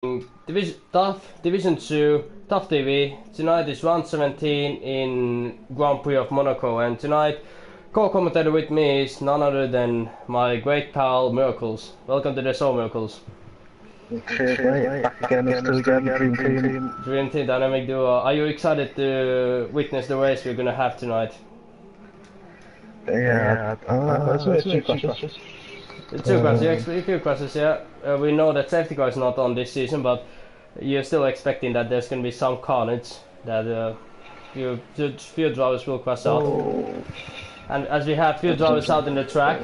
Division 2, TUF TV. Tonight is round 17 in Grand Prix of Monaco, and tonight co-commentator with me is none other than my great pal Miracles. Welcome to the show, Miracles. Cheers, mate. Back again, Dream Team. Dream Team Dynamic Duo. Are you excited to witness the race we're gonna have tonight? Yeah, it's two crashes. A few crashes, yeah. We know that safety car is not on this season, but you're still expecting that there's going to be some carnage, that few drivers will crash out. And as we have few drivers out in the track,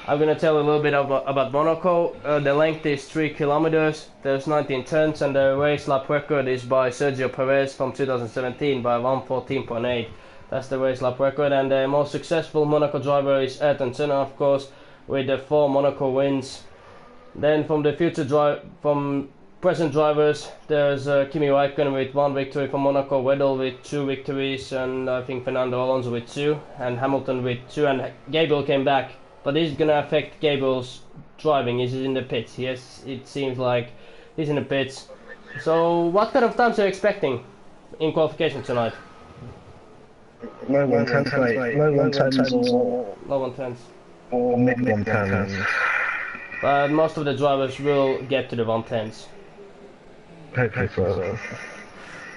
I'm going to tell you a little bit about Monaco. The length is 3 kilometers, there's 19 turns, and the race lap record is by Sergio Perez from 2017 by 1:14.8. That's the race lap record, and the most successful Monaco driver is Ayrton Senna, of course, with the 4 Monaco wins. Then from present drivers, there's Kimi Räikkönen with 1 victory for Monaco, Vettel with 2 victories, and I think Fernando Alonso with 2, and Hamilton with 2, and Gabriel came back. But this is gonna affect Gabriel's driving. He's in the pits. Yes, it seems like he's in the pits. So what kind of times are you expecting in qualification tonight? Low 110s, mate. Low 110s Low 110s. Or mid 110s. But most of the drivers will get to the 110s. Hopefully so.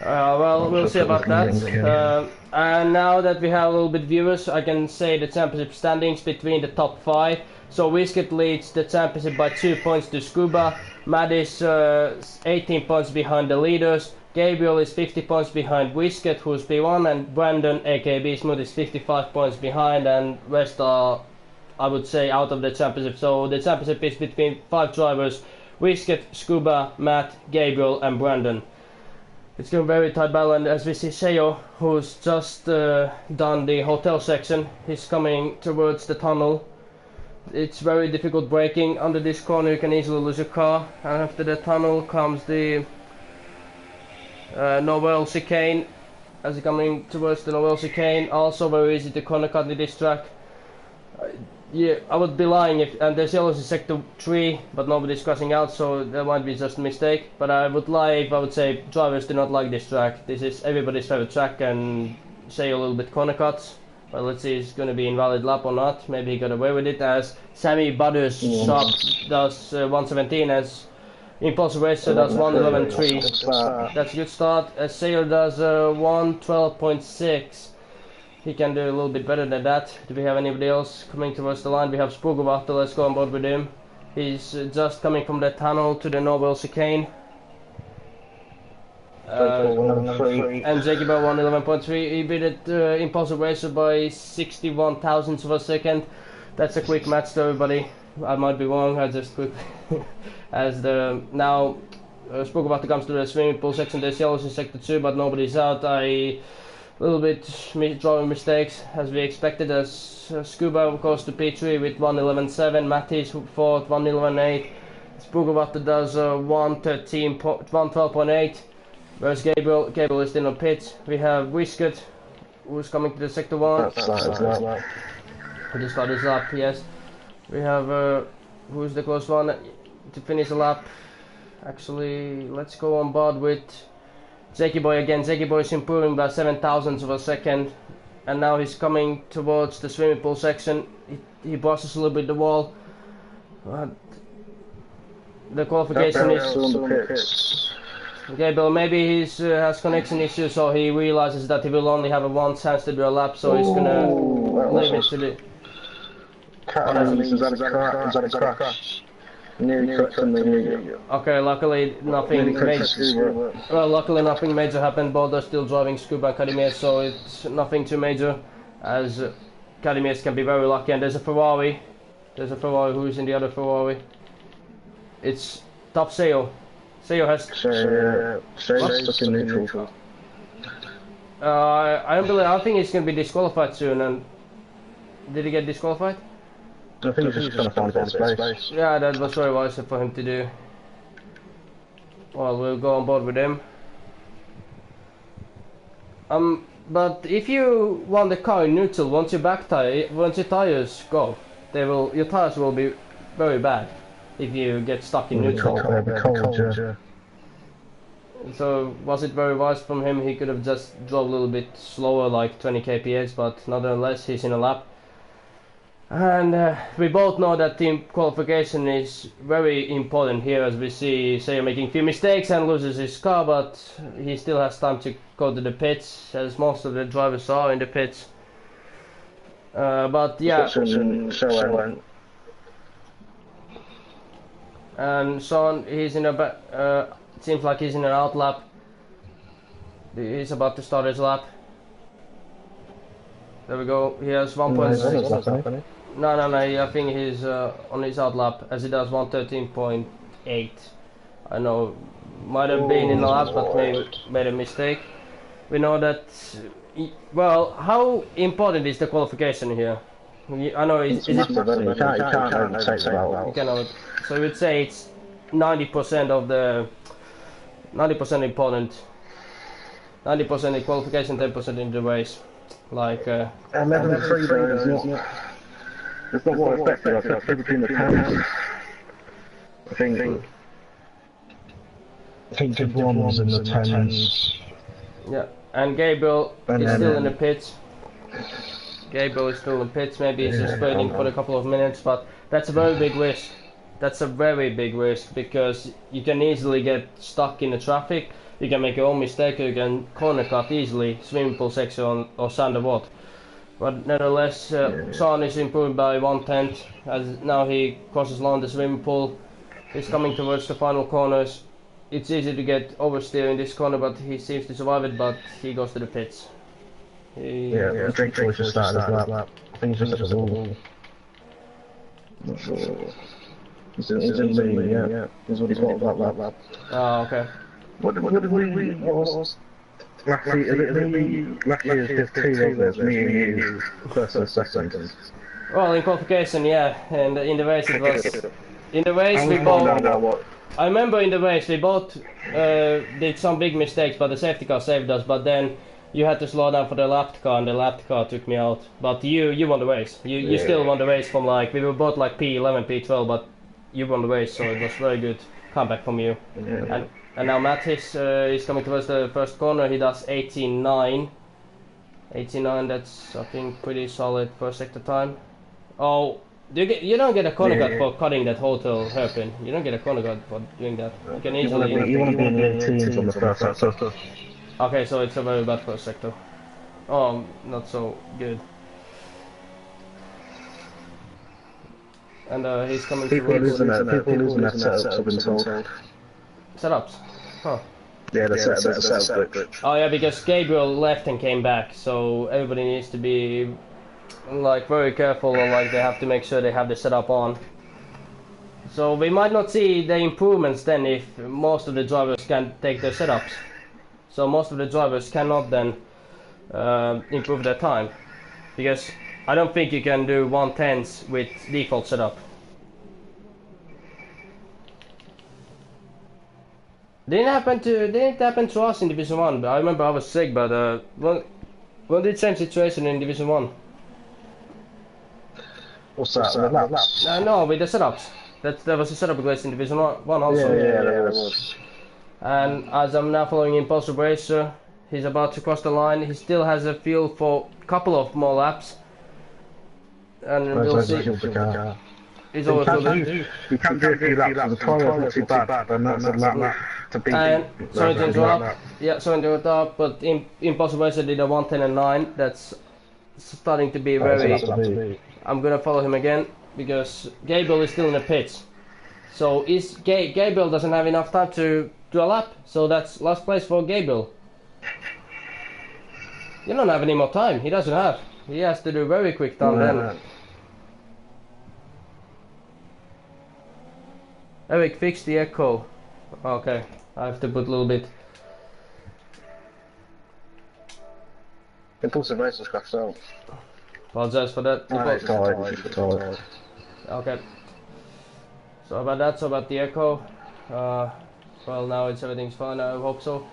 Well, we'll see about that. And now that we have a little bit viewers, I can say the championship standings between the top 5. So Whisket leads the championship by 2 points to Scuba. Matt is 18 points behind the leaders. Gabriel is 50 points behind Whisket, who's P1, and Brandon, aka B Smooth, is 55 points behind, and rest are, I would say, out of the championship. So the championship is between 5 drivers: Whisket, Scuba, Matt, Gabriel, and Brandon. It's going to be a very tight battle, and as we see Seo, who's just done the hotel section, he's coming towards the tunnel. It's very difficult braking. Under this corner you can easily lose your car, and after the tunnel comes the Novel chicane. As you're coming towards the Novel chicane, also very easy to corner cut in this track. Yeah, I would be lying if, and there's yellow in sector 3, but nobody's crossing out, so that might be just a mistake. But I would lie if I would say drivers do not like this track. This is everybody's favorite track, and say a little bit corner cuts. But let's see if it's going to be invalid lap or not. Maybe he got away with it, as Sammy Butters shop does 1:17, as Impulsive Racer does 1:11.3. That's a good start. As Sayer does 1:12.6. He can do a little bit better than that. Do we have anybody else coming towards the line? We have Spogovato, let's go on board with him. He's just coming from the tunnel to the Noble chicane. And Zekiba 1:11.3. He beat it Impulsive Racer by 61 thousandths of a second. That's a quick match to everybody. I might be wrong, I just quick. As the now Spogovato comes to the swimming pool section. There's yellows in sector 2, but nobody's out. Little bit drawing mistakes as we expected, as Scuba goes to P3 with 1:11.7, Mattis 4th 1:11.8, Spogovato does 1:12.8, whereas Gabriel is still on pits. We have Whisket, who's coming to the sector 1. The start is up, yes. We have who's the close one to finish the lap. Actually, let's go on board with Zeki Boy again. Zeki Boy is improving by 7 thousandths of a second, and now he's coming towards the swimming pool section. He brushes a little bit the wall. The qualification is Gabriel. Maybe he has connection issues, so he realizes that he will only have a 1 chance to do a lap, so he's gonna leave it to the. Is that a crash? Okay, luckily nothing major. Well, luckily nothing major happened. Both are still driving Scuba and Kadimiers, so it's nothing too major. As Kadimiers can be very lucky, and there's a Ferrari. There's a Ferrari. Who's in the other Ferrari? It's Top Seo. Seo has. Seo's stuck in neutral. I don't believe. I think he's gonna be disqualified soon. And did he get disqualified? I think he's just trying to find a bit of space. Yeah, that was very wise for him to do. Well, we'll go on board with him. But if you want the car in neutral, once your tires go, your tires will be very bad if you get stuck in neutral. So was it very wise from him? He could have just drove a little bit slower, like 20 kph, but nonetheless he's in a lap. And we both know that team qualification is very important here, as we see Seiya making a few mistakes and loses his car, but he still has time to go to the pits, as most of the drivers are in the pits. But yeah, and Sean, he's in a seems like he's in an out lap. He's about to start his lap. There we go. He has 1.6. No, I think he's on his out lap, as he does 113.8. I know, might have been in the lap, but made a mistake. We know that. Well, how important is the qualification here? I know it's massive, you can't you cannot. So I would say it's 90% of the 90% important. 90% in qualification, 10% in the race. Like. And level 3 though, it's not what I expected. I think between the tanks. I think the ones in the tens. Yeah, and Gabriel is still in the pits. Gabriel is still in pits. Maybe he's just waiting for a couple of minutes, but that's a very big risk. That's a very big risk, because you can easily get stuck in the traffic. You can make your own mistake. You can corner cut easily, swimming pool section or Sander Watt. But nevertheless, Sean is improved by 1/10, as now he crosses along the swimming pool. He's coming towards the final corners. It's easy to get oversteer in this corner, but he seems to survive it, but he goes to the pits. Drake just started his lap. I think he's just at the wall. Not sure. He's in the yeah. He's what lap. Oh, okay. What was last year's Div 2, there's me and you, first and second. Well, in qualification, yeah, and in the race it was. In the race we both. I remember in the race we both did some big mistakes, but the safety car saved us. But then you had to slow down for the lapped car, and the lapped car took me out. But you won the race. You still won the race from, like, we were both like P11, P12, but you won the race, so it was very good comeback from you. Yeah. And now Mattis is coming towards the first corner. He does 18.9. 18.9, that's, I think, pretty solid first sector time. Oh, you don't get a corner cut for cutting that hotel hairpin. You don't get a corner cut for doing that. You can easily. You want to be in the 18s on the first sector. Okay, so it's a very bad first sector. Oh, not so good. And he's coming people towards. People losing their setups, I've been told. Setups? Huh. Yeah, the setup glitch. Oh yeah, because Gabriel left and came back, so everybody needs to be like very careful, or like they have to make sure they have the setup on. So we might not see the improvements then if most of the drivers can take their setups. So most of the drivers cannot then improve their time, because I don't think you can do 1/10 with default setup. Didn't happen to us in Division 1. I remember I was sick, but we did same situation in Division 1. What's that? The laps? No, with the setups. There was a setup glitch in Division 1 also. Yeah, there was. And as I'm now following Impulsive Racer, he's about to cross the line. He still has a fuel for a couple of more laps. And we'll see. He's always you can do a few laps, the tyre is not too bad, but that's a lap to beat. And sorry to interrupt. Yeah, sorry to interrupt, but Impossible Racer did a 1:10.9. That's starting to be very. I'm gonna follow him again because Gabriel is still in the pits. So Gabriel doesn't have enough time to do a lap, so that's last place for Gabriel. You don't have any more time. He doesn't have. He has to do very quick time then. Eric, fix the echo. Okay, I have to put a little bit. Impulsive Racer's crashed out. Apologize for that. Okay. So about that, so about the echo. Well, now everything's fine, I hope so.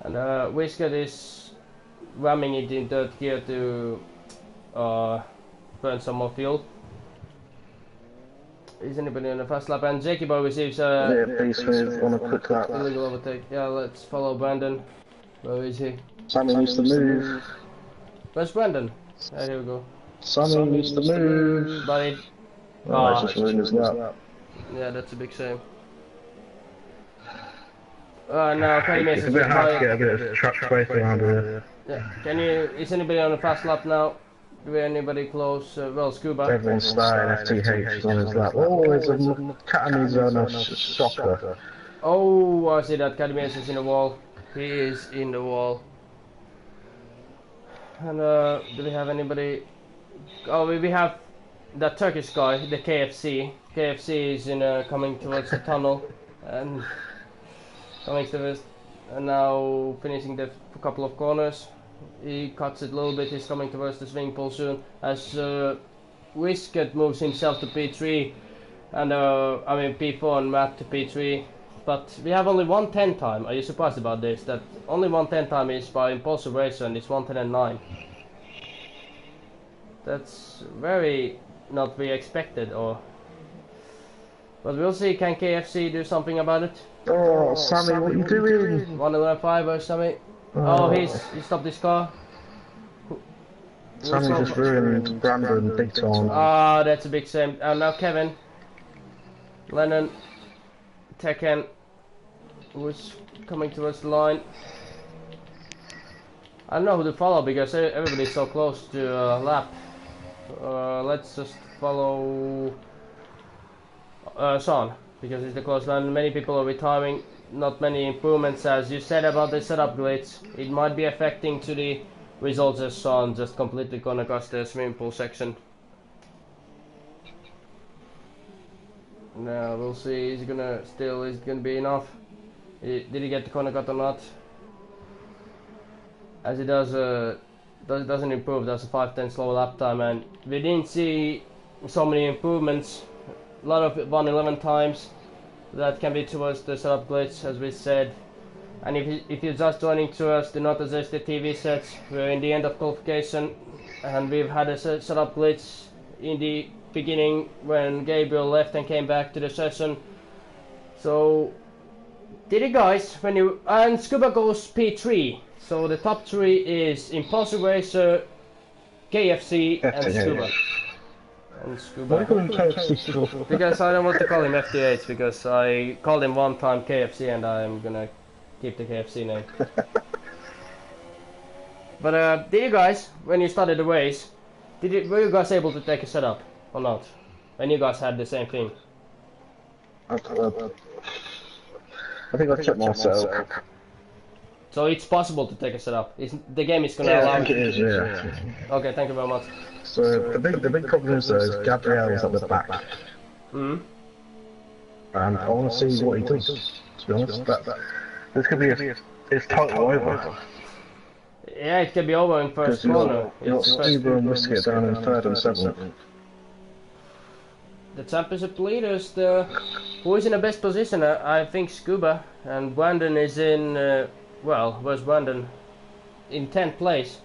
And Whisket is ramming it in third gear to burn some more fuel. Is anybody on the fast lap? And Jakey Boy receives yeah, be smooth on a quick lap. illegal overtake. Yeah, let's follow Brandon. Where is he? Sammy needs to move. Where's Brandon? Ah, here we go. Sammy needs to move. But it... Oh, just ruined his lap. Yeah, that's a big shame. Now Paddy It's a bit hard to get a bit of track space around here. Yeah, can you... Is anybody on the fast lap now? Do we anybody close? Well, Scuba. Everyone's starting FTH is on his lap. Oh, there's a cat in his own shocker. Oh, I see that Cadmius is in the wall. He is in the wall. And do we have anybody? Oh, we have that Turkish guy, the KFC. KFC is in coming towards the tunnel and coming to this, and now finishing the couple of corners. He cuts it a little bit. He's coming towards the swimming pool soon. As Whisket moves himself to P3, and I mean P4 and Matt to P3. But we have only 1:10 time. Are you surprised about this? That only 1:10 time is by Impulsive Racer, and it's 1:10 and 9. That's very not we expected, or. But we'll see. Can KFC do something about it? Oh, Sammy, what are you doing? 1:11.5 or Sammy. Oh, he stopped his car. Sammy just ruined Brandon big time. Ah, that's a big shame. And now Kevin, Lennon, Tekken, who's coming towards the line. I don't know who to follow because everybody's so close to lap. Let's just follow Sean because it's the close line. Many people are retiring. Not many improvements, as you said about the setup glitch. It might be affecting to the results as Sean just completely gone across the swimming pool section. Now we'll see. Is it gonna be enough? Did he get the corner cut or not? As it doesn't improve. That's a 5:10 slow lap time, and we didn't see so many improvements. A lot of 1:11 times. That can be towards the setup glitch, as we said. And if you're just joining to us, do not adjust the TV sets. We're in the end of qualification, and we've had a setup glitch in the beginning when Gabriel left and came back to the session. So, did it, guys? And Scuba goes P3. So the top 3 is Impulsive Racer, KFC, and Scuba. Because I don't want to call him FTH, because I called him one time KFC and I'm gonna keep the KFC name. But did you guys, when you started the race, were you guys able to take a setup or not? When you guys had the same thing? I think I checked myself. So it's possible to take a setup. The game is gonna allow it. It is, yeah. Okay, thank you very much. So the big problem is though is Gabriel's at the back. Hmm. And I want to see what he does. To be honest, this could be it's total over. Yeah, it could be over in first corner. You've got Scuba and Whisket down in 3rd and 7th. The championship leaders, who is in the best position? I think Scuba, and Brandon is in. Well, where's Brandon? In 10th place.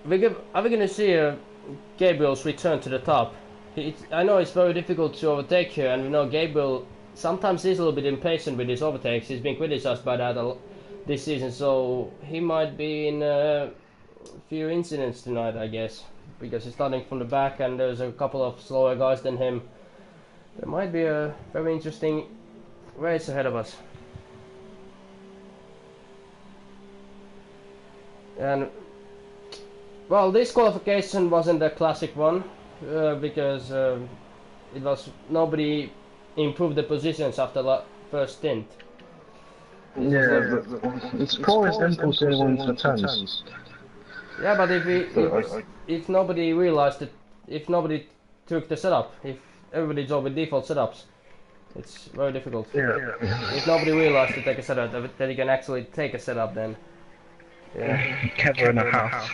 Are we gonna see Gabriel's return to the top? I know it's very difficult to overtake here, and we know Gabriel sometimes is a little bit impatient with his overtakes. He's been criticized by that this season, so he might be in a few incidents tonight, I guess, because he's starting from the back and there's a couple of slower guys than him. There might be a very interesting race ahead of us. And well, this qualification wasn't a classic one because it was nobody improved the positions after the first stint. Yeah, it's always Impulse going into the 10s. Yeah, but if nobody realized it, if nobody took the setup, if everybody drove with default setups, it's very difficult. Yeah. If nobody realized to take a setup, that you can actually take a setup, then. Yeah. Kevin in the house.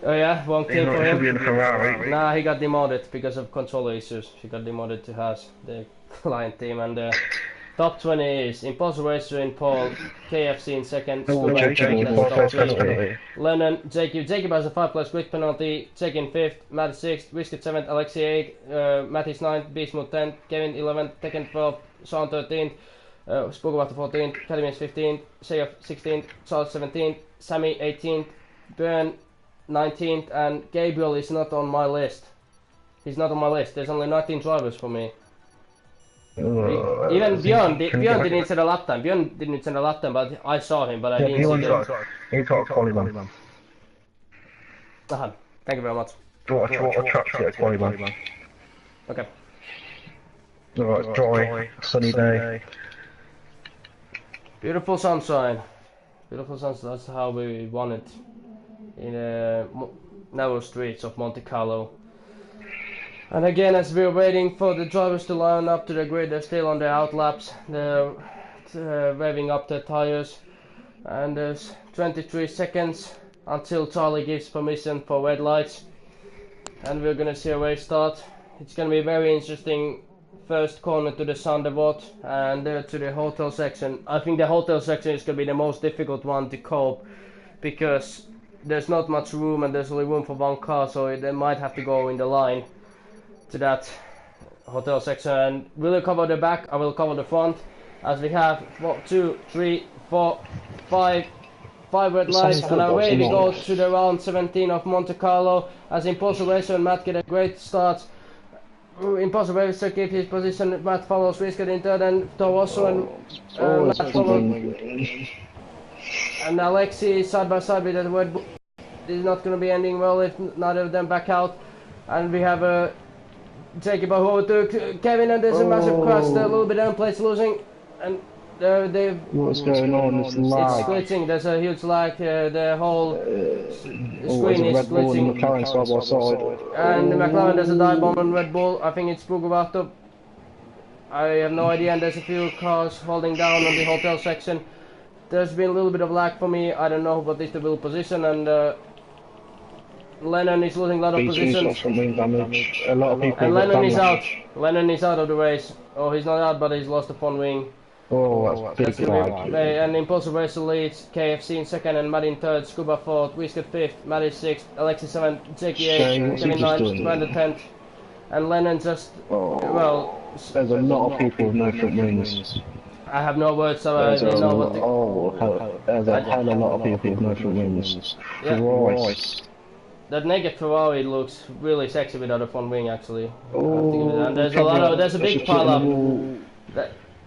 Oh yeah, one kill for him. In Ferrari. Nah, he got demoted because of controller issues. He got demoted to Haas, the client team, and Top 20 is Impulse Racer in pole, KFC in second, Oh, Scuba in third, Jacob, that's top 3. penalty. Lennon, Jacob has a 5+ quick penalty, Jake in 5th, Matt 6th, Whiskey 7th, Alexei 8th, Matt is 9th, Beastmood 10th, Kevin 11th, Tekken 12th, Sean 13th, Spookwater 14th, Cadmius 15th, Seyoff 16th, Charles 17th, Sammy 18th, Björn 19th, and Gabriel is not on my list. He's not on my list, there's only 19 drivers for me. Even Björn didn't send a lap time. Björn didn't send a lap time, but I saw him, but I didn't see him. He got a qualiman. Thank you very much. Do you want a truck to get a qualiman? Okay. Alright, dry, sunny day. Beautiful sunshine. Beautiful sunshine, that's how we want it. In the narrow streets of Monte Carlo. And again, as we're waiting for the drivers to line up to the grid, they're still on their outlaps. They're revving up their tires. And there's 23 seconds until Charlie gives permission for red lights. And we're gonna see a race start. It's gonna be a very interesting first corner to the Sandevot and to the hotel section. I think the hotel section is gonna be the most difficult one to cope because there's not much room and there's only room for one car, so they might have to go in the line to that hotel section. And will you cover the back? I will cover the front, as we have 1, 2, 3, 4, 5 red lights, and away we go to the round 17 of Monte Carlo as Impulse Racer and Matt get a great start. Impulse Racer keeps his position, Matt follows Whiskey in third, and Torosso and Matt follows. And Alexei side by side with the Red Bull. This is not going to be ending well if neither of them back out. And we have a Jacob over to Kevin, and there's a massive crash. They're a little bit unplaced, losing, and they've. What's going on? It's lag. It's glitching. There's a huge lag. The whole screen is glitching. McLaren side by side. And the McLaren, there's a dive bomb on Red Bull. I think it's Spookwater. I have no idea. And there's a few cars holding down on the hotel section. There's been a little bit of lag for me. I don't know what is the wheel position, and Lennon is losing a lot of positions. A lot of people. And Lennon is out. Lennon is out of the race. Oh, he's not out, but he's lost the front wing. Oh, that's big lag. And Impulse Racer leads, KFC in second, and Matt in third, Scuba fourth, Whiskey fifth, Matt is sixth, Alexis seventh, Jackie eighth, Kevin ninth, Brandon 10th, and Lennon just, well... There's a lot of people with no front wings. I have no words, so I don't know what to... there's a hell of a lot of people with no front wings. Christ. That naked Ferrari looks really sexy without a front wing, actually. And there's a big pile up.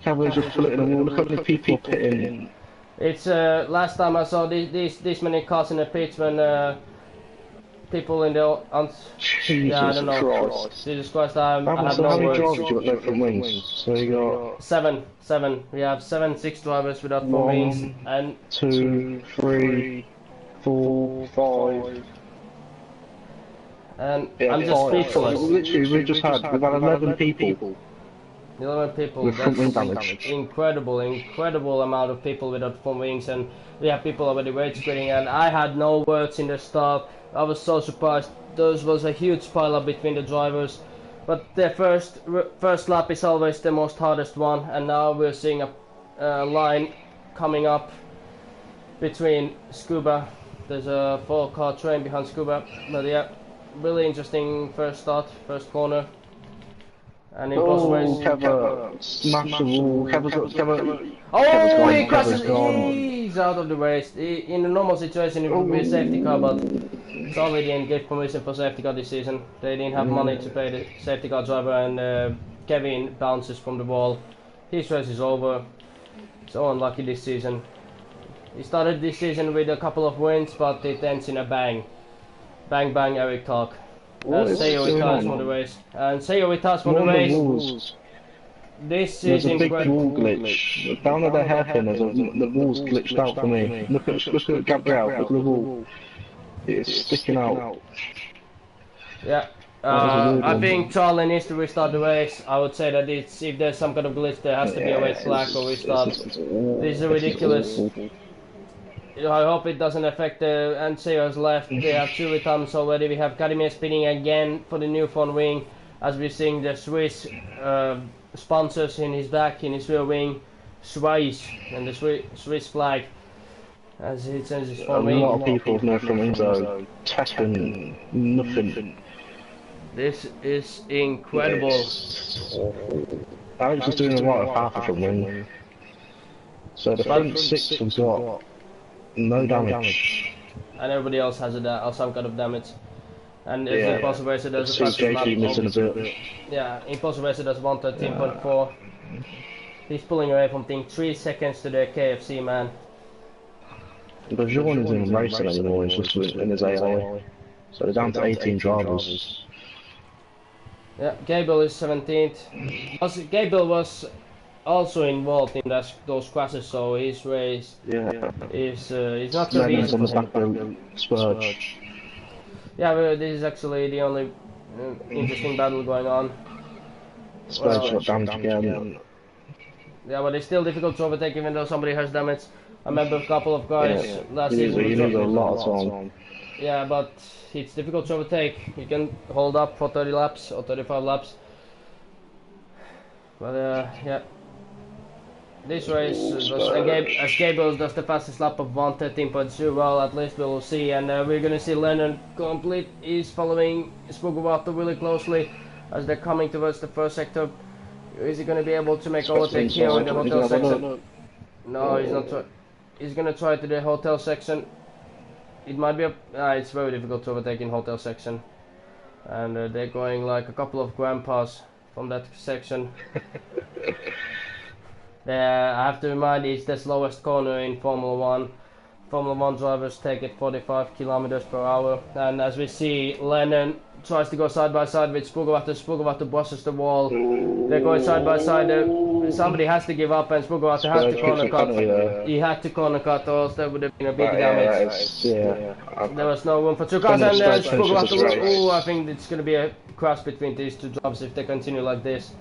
Cameras just floating on the wall. Look how many people pitting. It's last time I saw this many cars in the pits when people in the Jesus I don't know. Christ. Jesus Christ, I have no words. How many drivers you got no front wings? So you got seven. We have 6 drivers without front wings, and 2, 3, 4, 5. And I'm just speechless. Literally, we've had 11 people. 11 people, with front wing damage. Incredible amount of people without front wings, and we have people already rage quitting, and I had no words in the start. I was so surprised. There was a huge pile up between the drivers, but the first lap is always the most hardest one, and now we're seeing a line coming up between Scuba. There's a 4-car train behind Scuba, but yeah, really interesting first corner. And it was smash the wall. He crashes. He's out of the race. In a normal situation, it would be a safety car, but Charlie didn't give permission for safety car this season. They didn't have money to pay the safety car driver, and Kevin bounces from the wall. His race is over. So unlucky this season. He started this season with a couple of wins, but it ends in a bang. Bang bang, Eric talk. Seyo retires from the race. And Seyo retires from the race. This is incredible. There's a big wall glitch. Down at the hairpin, the wall's glitched out for me. Look at Gabriel, look at the wall. It's sticking out. Yeah. I think Charlie needs to restart the race. I would say that if there's some kind of glitch, there has to be a red flag or restart. This is ridiculous. I hope it doesn't affect the Seyo's left. They have 2 returns already. We have Kadimir spinning again for the new front wing, as we're seeing the Swiss sponsors in his back, in his rear wing, Swiss, and the Swiss flag, as he sends his front wing. A lot of people with no front wings though, testing nothing. This is incredible. Alex is doing a lot of half a front wing. So the front six have got no damage. And everybody else has some kind of damage. And if the Impulsive Racer does a JP missing a bit. Yeah, Impulsive Racer does 113.4. He's pulling away from thing 3 seconds to the KFC man. But Jean isn't racing anymore, he's just in his AI. So they're down to 18 drivers. Yeah, Gabriel is 17th. Gabriel was also involved in those crashes, so his race is not going to be easy. On the back row, Spurge. Yeah, but this is actually the only interesting battle going on. Spurge got damage again. Yeah, but it's still difficult to overtake even though somebody has damage. I remember a couple of guys last season. You need a lot of time. Yeah, but it's difficult to overtake. You can hold up for 30 laps or 35 laps. But yeah. This race, as Gabriel does the fastest lap of 1:13.2, well, at least we will see. And we're going to see Lennon complete. He's following Spogovato really closely as they're coming towards the first sector. Is he going to be able to make overtake here in the hotel section? No, he's not. He's going to try to the hotel section. It might be it's very difficult to overtake in hotel section. And they're going like a couple of grandpas from that section. I have to remind you, it's the slowest corner in Formula 1. Formula 1 drivers take it 45 kilometers per hour. And as we see, Lennon tries to go side by side with Spogovato. Spogovato brushes the wall. They're going side by side. Somebody has to give up, and Spogovato has to corner cut. He had to corner cut, or else there would have been a big damage. There was no room for two cars, and Spogovato. I think it's going to be a crash between these two drivers if they continue like this.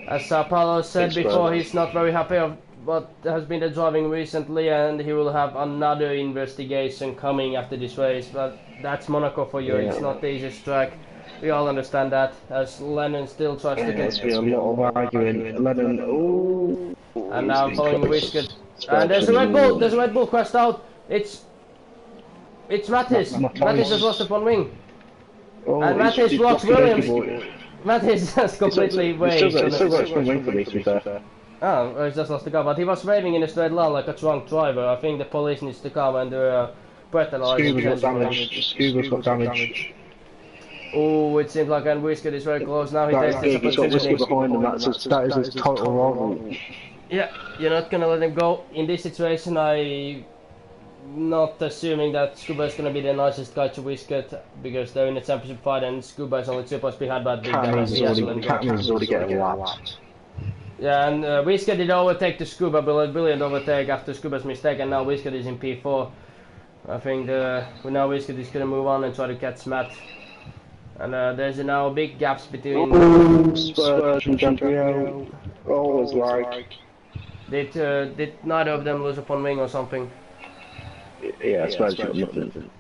As Sao Paulo said before, he's not very happy of what has been the driving recently, and he will have another investigation coming after this race. But that's Monaco for you. It's not the easiest track. We all understand that. As Lennon still tries to get. There's a lot of arguing. Lennon. And now following Whisket. And there's a Red Bull. There's a Red Bull crashed out. It's Mattis. Mattis has lost the front wing. And Mattis blocks Williams. Mattis just completely waved. He's still got some wing for me, to be fair. Oh, he's just lost the car, but he was waving in a straight line like a drunk driver. I think the police needs to come and do a breathalyzer. Scuba's got damage. Oh, it seems like Whisket is very close now. He takes this opportunity. He's got Whisket behind him. That is his total rival. Yeah, you're not gonna let him go. In this situation, I'm not assuming that Scuba is gonna be the nicest guy to Whisket because they're in a championship fight and Scuba is only supposed to be had by big damage. Catman's already getting lapped. Yeah, and Whisket did overtake the Scuba, brilliant overtake after Scuba's mistake, and now Whisket is in P4. I think now Whisket is gonna move on and try to catch Matt. And there's now big gaps between. Spurge and Gabriel. Always like. Did neither of them lose a front wing or something? Yeah, Spurge got nothing.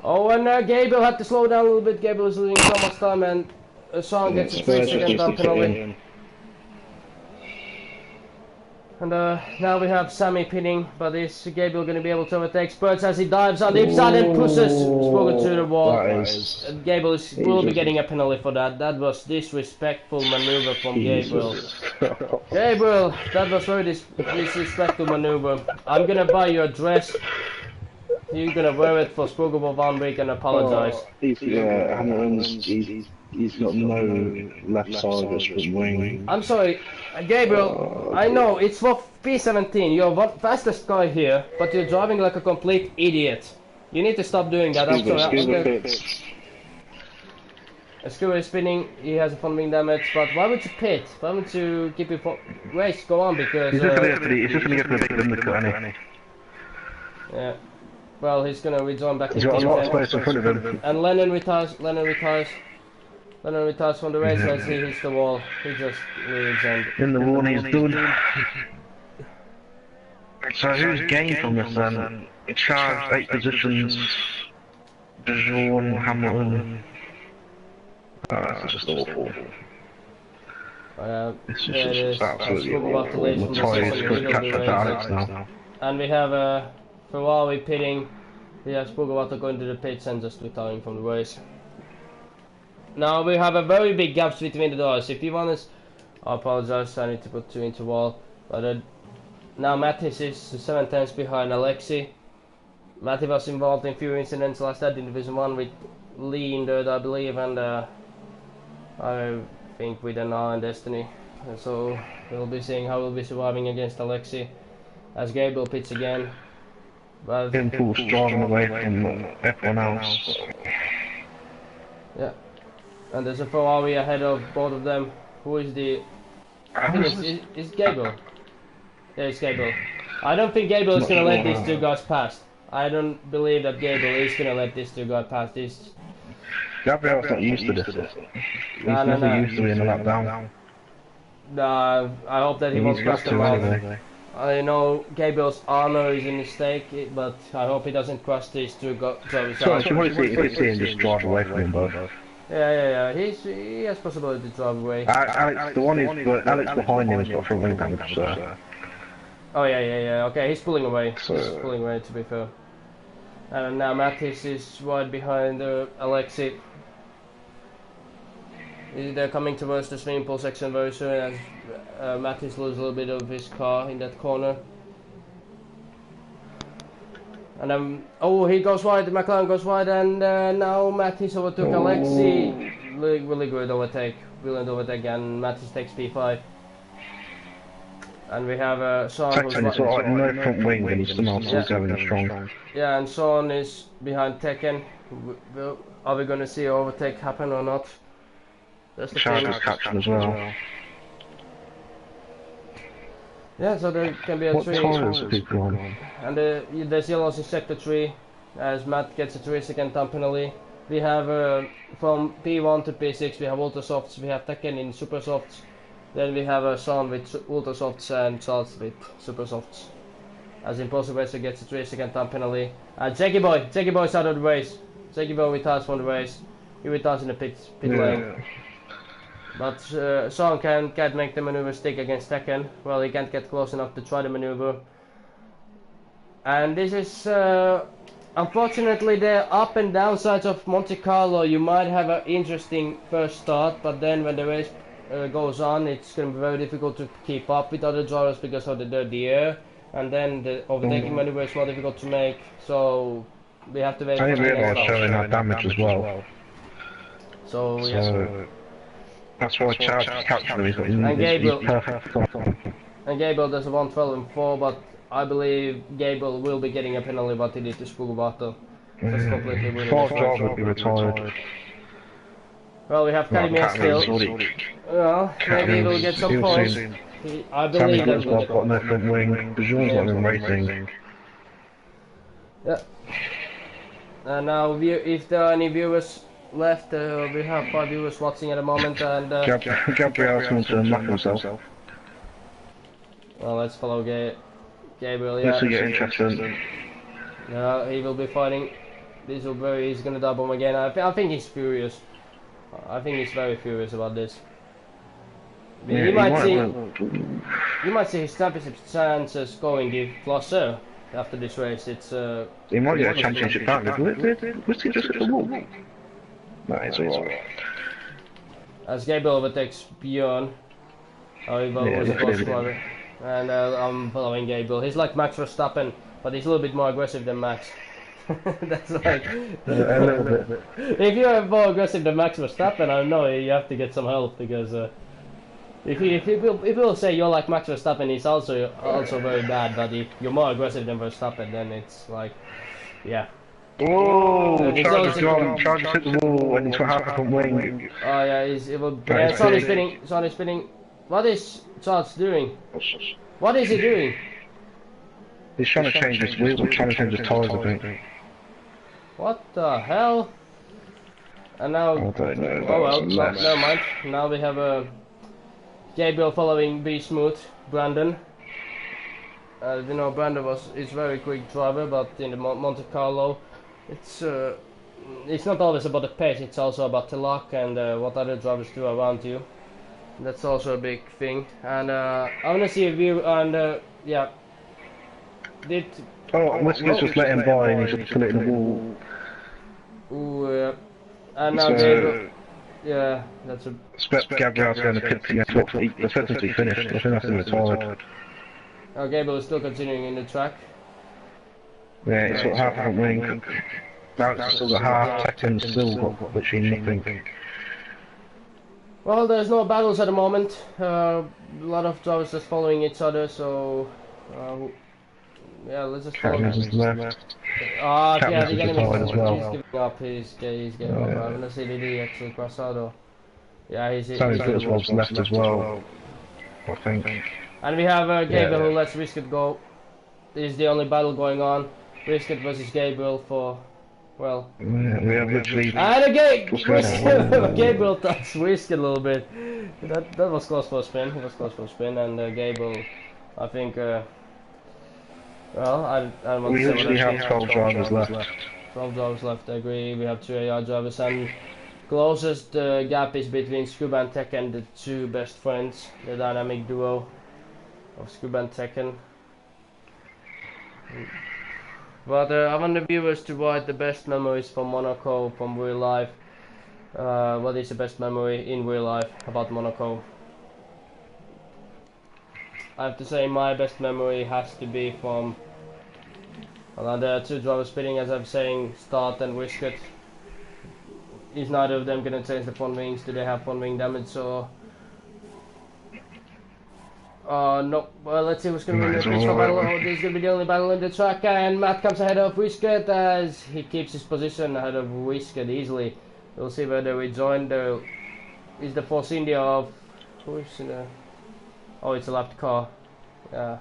Oh, and Gabriel had to slow down a little bit. Gabriel is losing so much time, and Sean gets a 3-second time penalty. And now we have Sammy pinning, but is Gabriel going to be able to overtake Spurge as he dives on the inside and pushes Spogo to the wall? Gabriel will be getting a penalty for that. That was disrespectful maneuver from Gabriel. Gabriel, that was very disrespectful maneuver. I'm going to buy you a dress. You're going to wear it for Spogo for 1 week and apologize. He's got no left side of his front wing. I'm sorry, Gabriel, I know, it's for P17, you're the fastest guy here, but you're driving like a complete idiot. You need to stop doing that, I'm sorry. Scuba is spinning, he has a front wing damage, but why would you pit? Why would you keep your race go on, because... He's just gonna get the big undercut, isn't he? Yeah. Well, he's gonna rejoin back in the team. And Lennon retires from the race as he hits the wall. He just leaves and... In the wall he's done. So who's gained from this then? Charged 8 positions. Jean, Hamilton. That's just awful. It's there it is. absolutely Spoke about the lead from the tyres session. could He'll catch be up to Alex racing. now. And we have Ferrari pitting. We have spoke about going to the pits and just retiring from the race. Now we have a very big gaps between the doors. If you want us, I apologize. I need to put 2 into wall. But now Mattis is 7 tenths behind Alexi. Matty was involved in few incidents last night in Division 1 with Lee in third, I believe, and I think with an R and Destiny. And so we'll be seeing how we'll be surviving against Alexi as Gabriel pits again. But Impulse driving away from F1 house. Yeah, and there's a Ferrari ahead of both of them. Who is the? I think it's Gabriel. Yeah, it's Gabriel. I don't think Gabriel is gonna let these 2 guys past. I don't believe that Gabriel is gonna let these 2 guys past this. Gabriel's not used to this. He's never used to being a lap down. No, I hope that he won't cross them off. Anyway. I know Gabriel's armor is a mistake, but I hope he doesn't cross these 2 drivers. So I just want to see him just drive away from them both. Yeah. He has possibility to drive away. Alex, the one Alex behind him has got front wing damage, so. Oh yeah. Okay, he's pulling away. So, he's pulling away, to be fair. And now Mattis is right behind Alexi. They're coming towards the swimming pool section very soon as Mattis loses a little bit of his car in that corner. And oh, he goes wide, the McLaren goes wide, and now Mattis overtook Alexi. Really good overtake, brilliant overtake, and Mattis takes P5. And we have Sean who's no front wing, and he's still going strong. Yeah, and Sean is behind Tekken. Are we going to see overtake happen or not? That's the thing. Is catching as well. Yeah, so there can be a 3. Tyres are people on? And there's yellows in sector 3 as Matt gets a 3-second time penalty. We have from P1 to P6 we have Ultra Softs, we have Tekken in Super Softs. Then we have Sean with Ultra Softs and Charles with Super Softs. As Impulsive Racer gets a 3-second time penalty. And Jackie Boy's out of the race. Jackie Boy retires from the race. He retires in the pit lane. But Sean can't make the maneuver stick against Tekken. Well, he can't get close enough to try the maneuver. And this is unfortunately the up and downsides of Monte Carlo. You might have an interesting first start, but then when the race goes on, it's going to be very difficult to keep up with other drivers because of the dirty air, and then the overtaking maneuver is more difficult to make. So we have to wait. I didn't realise showing that damage as well. So yeah. That's why Charles is capturing him. And Gabriel does a 112 and 4, but I believe Gabriel will be getting a penalty, but he needs to spool battle. That's completely winning. 4 drivers will be retired. Well, we have Calimere still. Well, maybe he will get some points. I believe that will get got no front wing. Bajor's not even racing. Yeah. And now, if there are any viewers left, we have 5 viewers watching at the moment, and Gabriel's going to knock himself. Well, let's follow Gabriel. Yeah. This will get interesting. Yeah, he will be fighting. He's going to double him again. I think he's furious. I think he's very furious about this. Yeah, you might see his championship chances going closer after this race. It's he might get a championship back. Was he just at the wall? No, it's alright. As Gabriel overtakes Bjorn. Oh, he was a boss driver. And I'm following Gabriel. He's like Max Verstappen, but he's a little bit more aggressive than Max. That's like a little bit. If you're more aggressive than Max Verstappen, I know you have to get some help, because if people say you're like Max Verstappen, he's also very bad. But if you're more aggressive than Verstappen, then it's like, yeah. Oh, Charles hit the wall and it's half from wing. Oh yeah, Son is spinning. What is Charles doing? What is he doing? He's trying to change his wheels, or trying to change his tyres, I think. What the hell? And now, I don't know. oh well, never mind. Now we have Gabriel following B Smooth, Brandon. You know, Brandon is very quick driver, but in the Monte Carlo, it's not always about the pace. It's also about the luck and what other drivers do around you. That's also a big thing. And I wanna see a view and yeah. Did Oh, let's just let him by and he's just put it in the wall. ooh, and now So, Gabriel. Yeah, that's a. expect Gabriel's going to pit to get up. They expect him to be finished. I think that's him retired. Oh, Gabriel is still continuing in the track. Yeah, it's got half a wing. Now it's still got half, Tekken's still got literally nothing. Well, there's no battles at the moment. A lot of drivers just following each other, so yeah, let's just follow. Just left. Ah, yeah, Chapman's they're getting retired as well. He's giving up. He's giving up. I'm gonna see did he actually cross out or? Yeah, he's Tony Fitzgerald's left as well, I think. And we have Gabriel who lets Wiskett go. This is the only battle going on. Wiskett versus Gabriel for, well. Yeah, we have literally. And again, Gabriel touched Wiskett a little bit. That was close for a spin. It was close for a spin, and Gabriel, I think. Well, I don't want to say. We literally have 12 drivers left. 12 drivers left. I agree. We have 2 AR drivers, and closest gap is between Scuba and Tekken, the 2 best friends, the dynamic duo of Scuba and Tekken. But I want the viewers to write the best memories from Monaco, from real life. What is the best memory in real life about Monaco? I have to say my best memory has to be from the 2 drivers pitting, as I'm saying, Start and Wiskett. Is neither of them gonna change the front wings? Do they have front wing damage or? No. Well, let's see what's gonna be the pit stop battle. Oh, this is gonna be the only battle in the track, and Matt comes ahead of Wiskett as he keeps his position ahead of Wiskett easily. We'll see whether we join the. Is the Force India of who's in the? Oh, it's a lapped car. Yeah.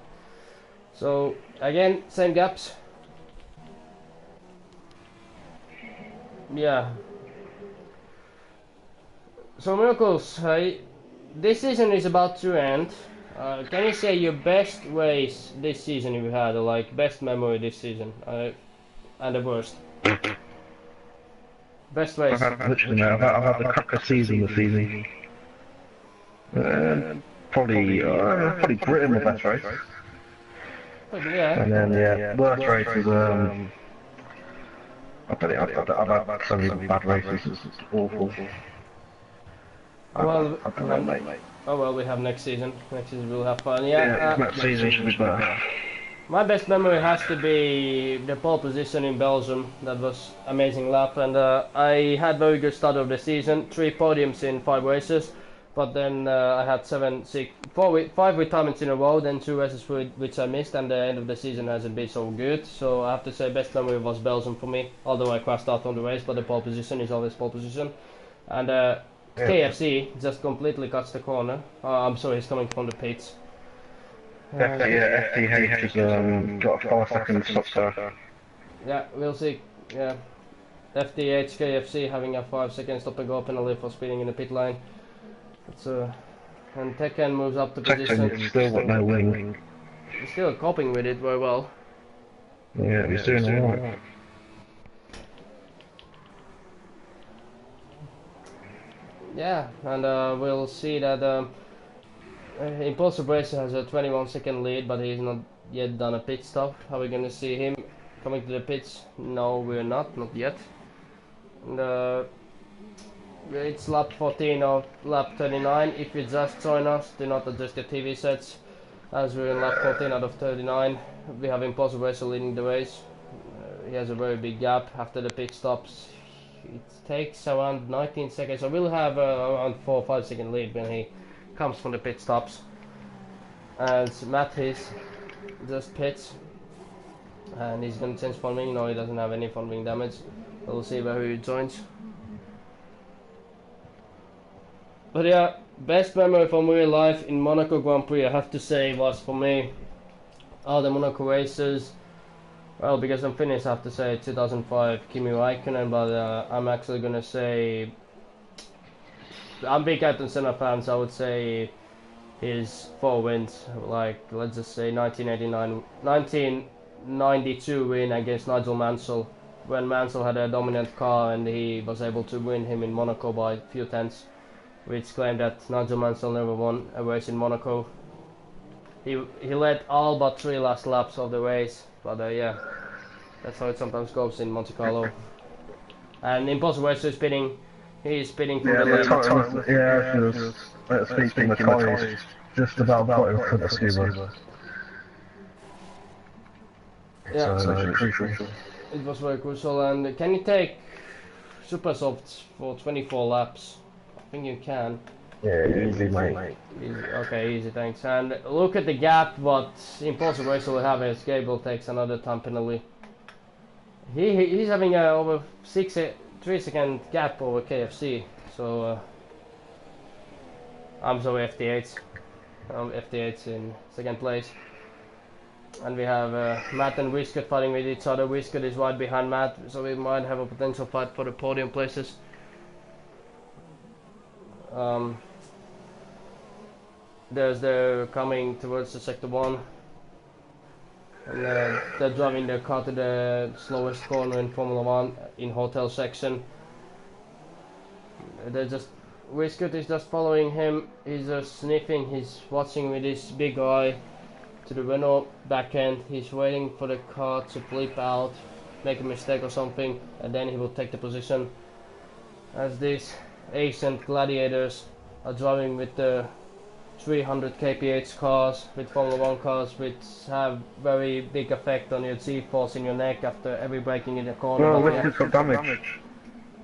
So again, same gaps. Yeah. So Miracles, this season is about to end. Can you say your best race this season you had, or like best memory this season, and the worst? Best race. I've had the cracker season this season. Probably Britain the best race. Yeah. And then worst race is I've had so many bad races. It's awful. Well, oh well, we have next season. Next season we'll have fun. Yeah. Next season should be better. My best memory has to be the pole position in Belgium. That was amazing lap, and I had very good start of the season. 3 podiums in 5 races, but then I had 5 retirements in a row. Then 2 races which I missed, and the end of the season hasn't been so good. So I have to say, best memory was Belgium for me. Although I crashed out on the race, but the pole position is always pole position, and. KFC just completely cuts the corner. I'm sorry, he's coming from the pits. FDH has got a 5-second stop start. Yeah, we'll see. Yeah, FDH KFC having a 5-second stop and go penalty for speeding in the pit lane. It's and Tekken moves up to position. Tekken still got no wing. He's still coping with it very well. Yeah, he's doing alright. Yeah, and we'll see that Impulsive Racer has a 21-second lead, but he's not yet done a pit stop. Are we gonna see him coming to the pits? No, we're not yet. And it's lap 14 or lap 39. If you just join us, do not adjust your TV sets, as we're in lap 14 out of 39. We have Impulsive Racer leading the race. He has a very big gap after the pit stops. It takes around 19 seconds, so we'll have around 4 or 5 second lead when he comes from the pit stops. And Matt is just pits, and he's gonna change front wing. No, he doesn't have any front wing damage. We'll see where he joins. But yeah, best memory from real life in Monaco Grand Prix, I have to say, was for me all the Monaco races. Well, because I'm finished, I have to say 2005 Kimi Räikkönen, but I'm actually gonna say I'm big Ayrton Senna fan, so I would say his 4 wins. Like, let's just say 1992 win against Nigel Mansell, when Mansell had a dominant car and he was able to win him in Monaco by a few tenths. which claimed that Nigel Mansell never won a race in Monaco. He led all but 3 last laps of the race, but yeah, that's how it sometimes goes in Monte Carlo. And Impossible Racer is spinning. He's spinning from the lead. Yeah, she was speaking. McCoy's just about put in front of Scuba. Yeah, so crucial. It was very crucial. And can you take super softs for 24 laps? I think you can. Yeah, easy, mate. Easy. Okay, easy, thanks. And look at the gap what Impossible Racer will have as Gabriel takes another time penalty. He's having a over 3-second gap over KFC. So I'm sorry, FT8. FT8's in second place. And we have Matt and Whisket fighting with each other. Whisket is right behind Matt, so we might have a potential fight for the podium places. They're coming towards the sector 1. And they're driving their car to the slowest corner in Formula 1 in hotel section. Whisket is just following him. He's just sniffing. He's watching with his big eye to the Renault back end. He's waiting for the car to flip out, make a mistake or something, and then he will take the position. As these ancient gladiators are driving with the 300 kph cars, with Formula 1 cars, which have very big effect on your G-force in your neck after every braking in a corner. No, Whisker's got damage.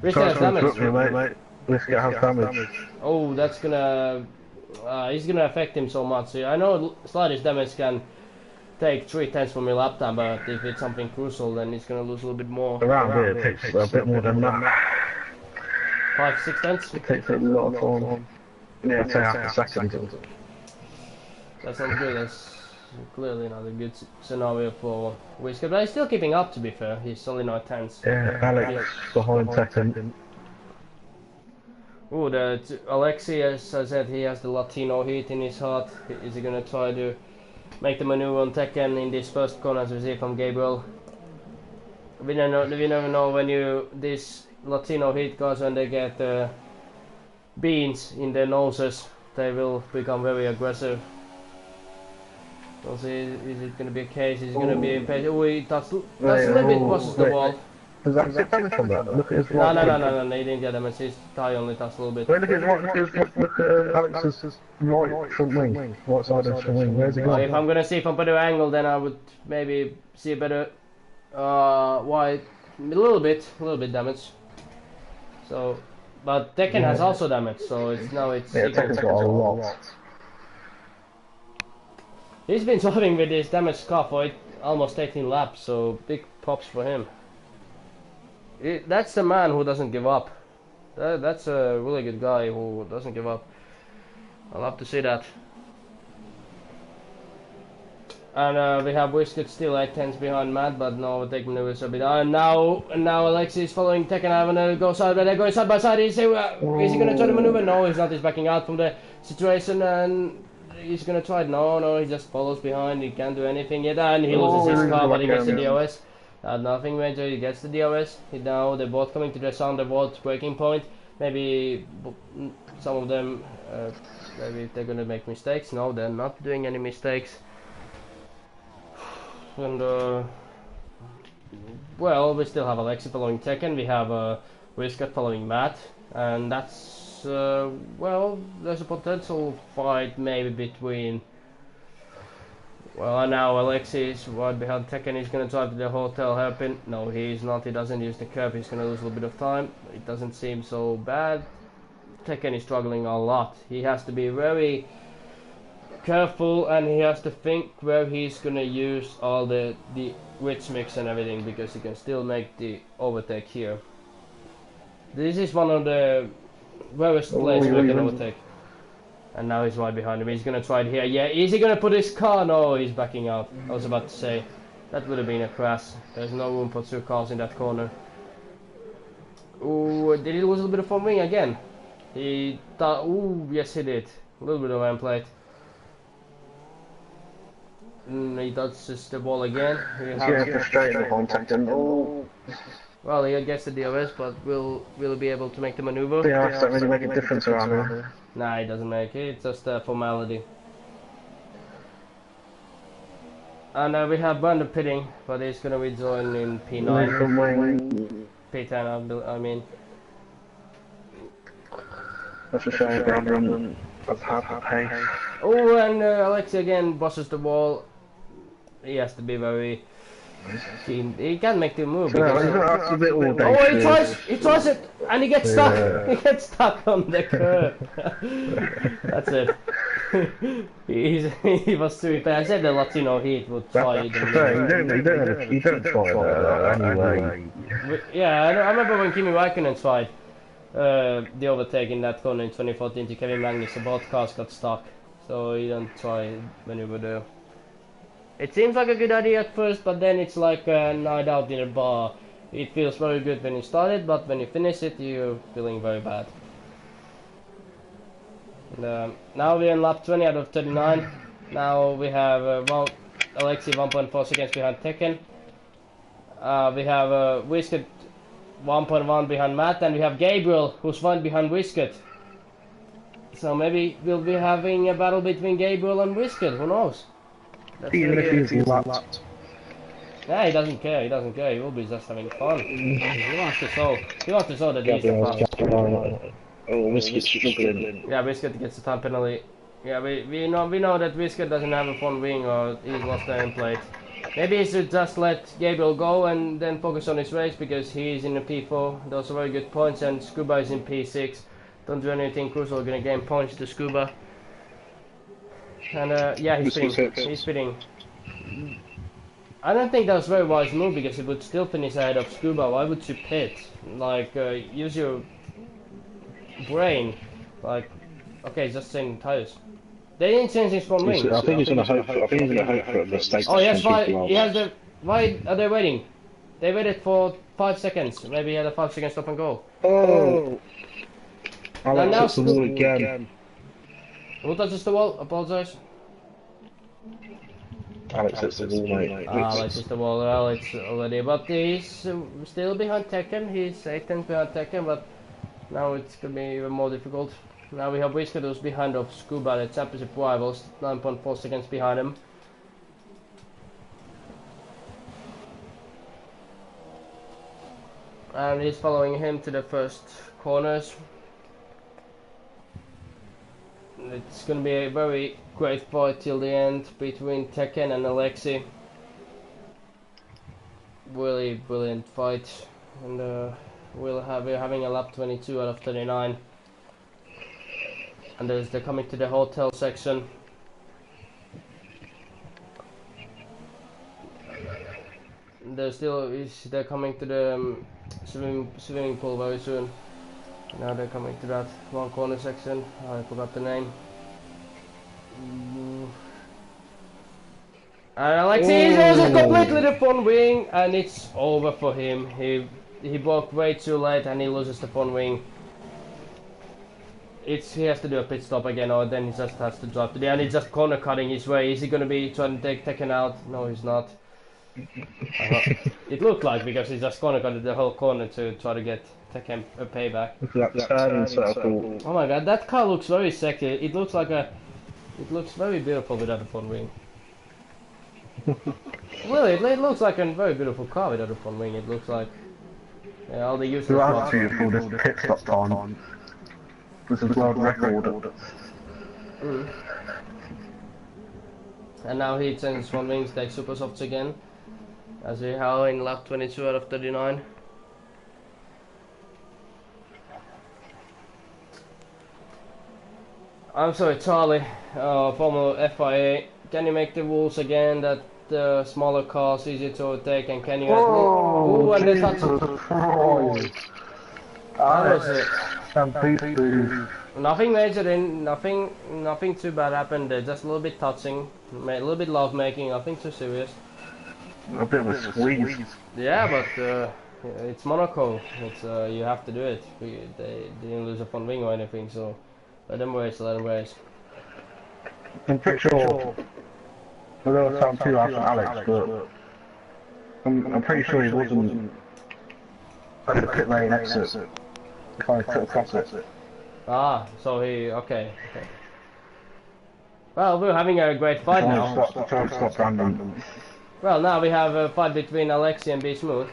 Whisket has damage. Mate. Whisket has damage. Oh, that's gonna... he's gonna affect him so much. I know slightest damage can take 3/10 from your lap time, but if it's something crucial, then he's gonna lose a little bit more. Around here, it takes a bit more than that. 5-6 tenths? It takes a lot of time. Yeah, say half a second. That sounds good. That's clearly not a good scenario for Whisket, but he's still keeping up, to be fair. He's only 9 tenths. Yeah, Alex behind second. Oh, Alexi, as I said, he has the Latino heat in his heart. Is he gonna try to make the maneuver on Tekken in this first corner, as we see from Gabriel? We never know when these Latino heat guys, when they get beans in their noses, they will become very aggressive. We'll see, is it gonna be a case? Is it gonna be impatient? Oh, he touched a little bit, crosses the wall. Does that get damage from that? Look at his No, he didn't get damage. His tie only touched a little bit. Wait, look at Alex's right front wing, right side of the front wing. Where's he going? If I'm gonna see from a better angle, then I would maybe see a better wide, a little bit damage. So, but Tekken has also damage, so it's Tekken's got a lot. He's been driving with this damaged car for almost 18 laps, so big props for him. That's the man who doesn't give up. That's a really good guy who doesn't give up. I love to see that. And we have Whisket still 8 tenths behind Matt, but no overtaking maneuvers a bit. And now Alexi is following Tekken. I'm gonna go side, but they're going side by side. Is he gonna try to maneuver? No, he's not. He's backing out from the situation, and he's gonna try it. No, he just follows behind. He can't do anything yet, and he loses his car, but he gets the DOS. Nothing major. He gets the DOS. Now they're both coming to the Sunderbolt breaking point. Maybe some of them, maybe they're gonna make mistakes. No, they're not doing any mistakes. And well, we still have Alexi following Tekken. We have Whisket following Matt, and that's well, there's a potential fight maybe between. Well, and now Alexi is right behind Tekken. He's gonna drive to the hotel hairpin. No, he's not. He doesn't use the curb. He's gonna lose a little bit of time. It doesn't seem so bad. Tekken is struggling a lot. He has to be very careful, and he has to think where he's gonna use all the rich mix and everything, because he can still make the overtake here. This is one of the rarest places where he can overtake. And now he's right behind him. He's gonna try it here. Yeah, is he gonna put his car? No, he's backing out. I was about to say that would have been a crash. There's no room for 2 cars in that corner. Ooh, did he lose a little bit of front wing again? He thought. Ooh, yes, he did. A little bit of end plate. He touches the wall again. He's getting frustrated behind Tekken. Oh. Well, he gets the DRS, but will he be able to make the maneuver? Yeah, doesn't really make a difference around here. Nah, it doesn't make it. It's just a formality. And we have Brandon pitting, but he's gonna rejoin in P9. P10, I mean. That's a shame, Brandon. That's half the pace. Oh, and Alexi again bosses the wall. He has to be very keen. He can't make the move. No, he's not after a bit all day. Oh, he tries it, and he gets stuck. He gets stuck on the curb. That's it. He was too bad. I said the Latino Heat would try it. You don't try that anyway. Yeah, I remember when Kimi Raikkonen tried the overtake in that corner in 2014 to Kevin Magnus. Both cars got stuck, so he don't try when you were there. It seems like a good idea at first, but then it's like a night out in a bar. It feels very good when you start it, but when you finish it, you're feeling very bad. And, now we're in lap 20 out of 39. Now we have Alexi 1.4 seconds behind Tekken. We have Whisket 1.1 behind Matt, and we have Gabriel who's 1 behind Whisket. So maybe we'll be having a battle between Gabriel and Whisket, who knows? Even if he's lapped. Yeah, he doesn't care, he doesn't care, he will be just having fun. He wants to show that he's the fast. Oh, Whisket's struggling. Yeah, Whisket gets the time penalty. Yeah, we know that Whisket doesn't have a front wing, or he's lost the end plate. Maybe he should just let Gabriel go and then focus on his race, because he's in the P4. Those are very good points, and Scuba is in P6. Don't do anything crucial, gonna gain points to Scuba. And yeah, he's spitting. I don't think that was a very wise move, because he would still finish ahead of Scuba. Why would you pit? Like, use your brain. Like, okay, just changing tires. They didn't change his front wing. I think he's gonna hope for a mistake. Oh yes, why are they waiting? They waited for 5 seconds. Maybe he had a 5-second stop and go. Oh! Alex hits the wall again. Who touches the wall? Apologise. Alex hits the wall, mate. Alex hits the wall, well, it's already. But he's still behind Tekken. He's 8 tenths behind Tekken, but now it's gonna be even more difficult. Now we have Whisket who's behind of Scuba, the championship rivals, 9.4 seconds behind him. And he's following him to the first corners. It's gonna be a very great fight till the end between Tekken and Alexi. Really brilliant fight, and we're having a lap 22 out of 39. And they're coming to the hotel section. They're coming to the swimming pool very soon. Now they're coming to that one corner section. I forgot the name. And Alexi is a completely different wing, and it's over for him. He broke way too late, and he loses the front wing. He has to do a pit stop again, or then he just has to drop to the end. He's just corner cutting his way. Is he gonna be trying to take Tekken out? No, he's not. It looked like, because he just corner cutted the whole corner to try to get Tekken a payback. Look at that turn circle. Oh my god, that car looks very sexy. It looks very beautiful without a front wing. Really, it looks like a very beautiful car without a front wing. It looks like all the useless That's beautiful, this pit stop time. This is world record. And now he changes front wings, takes super softs again, as we have in lap 22 out of 39. I'm sorry, Charlie, former FIA, can you make the rules again that smaller cars easier to overtake, and can you... Oh, and Jesus Christ! Nothing major nothing too bad happened, just a little bit touching, a little bit love making, nothing too serious. A bit of a squeeze. Yeah, but it's Monaco, you have to do it. They didn't lose a front wing or anything, so let them race, I'm pretty sure, I don't sound too harsh on Alex, but I'm pretty sure he wasn't At the pit lane exit. Kind of cut across it. Ah, so he... okay. Well, we're having a great fight now. Stop Brandon. Well, now we have a fight between Alexi and Be Smooth.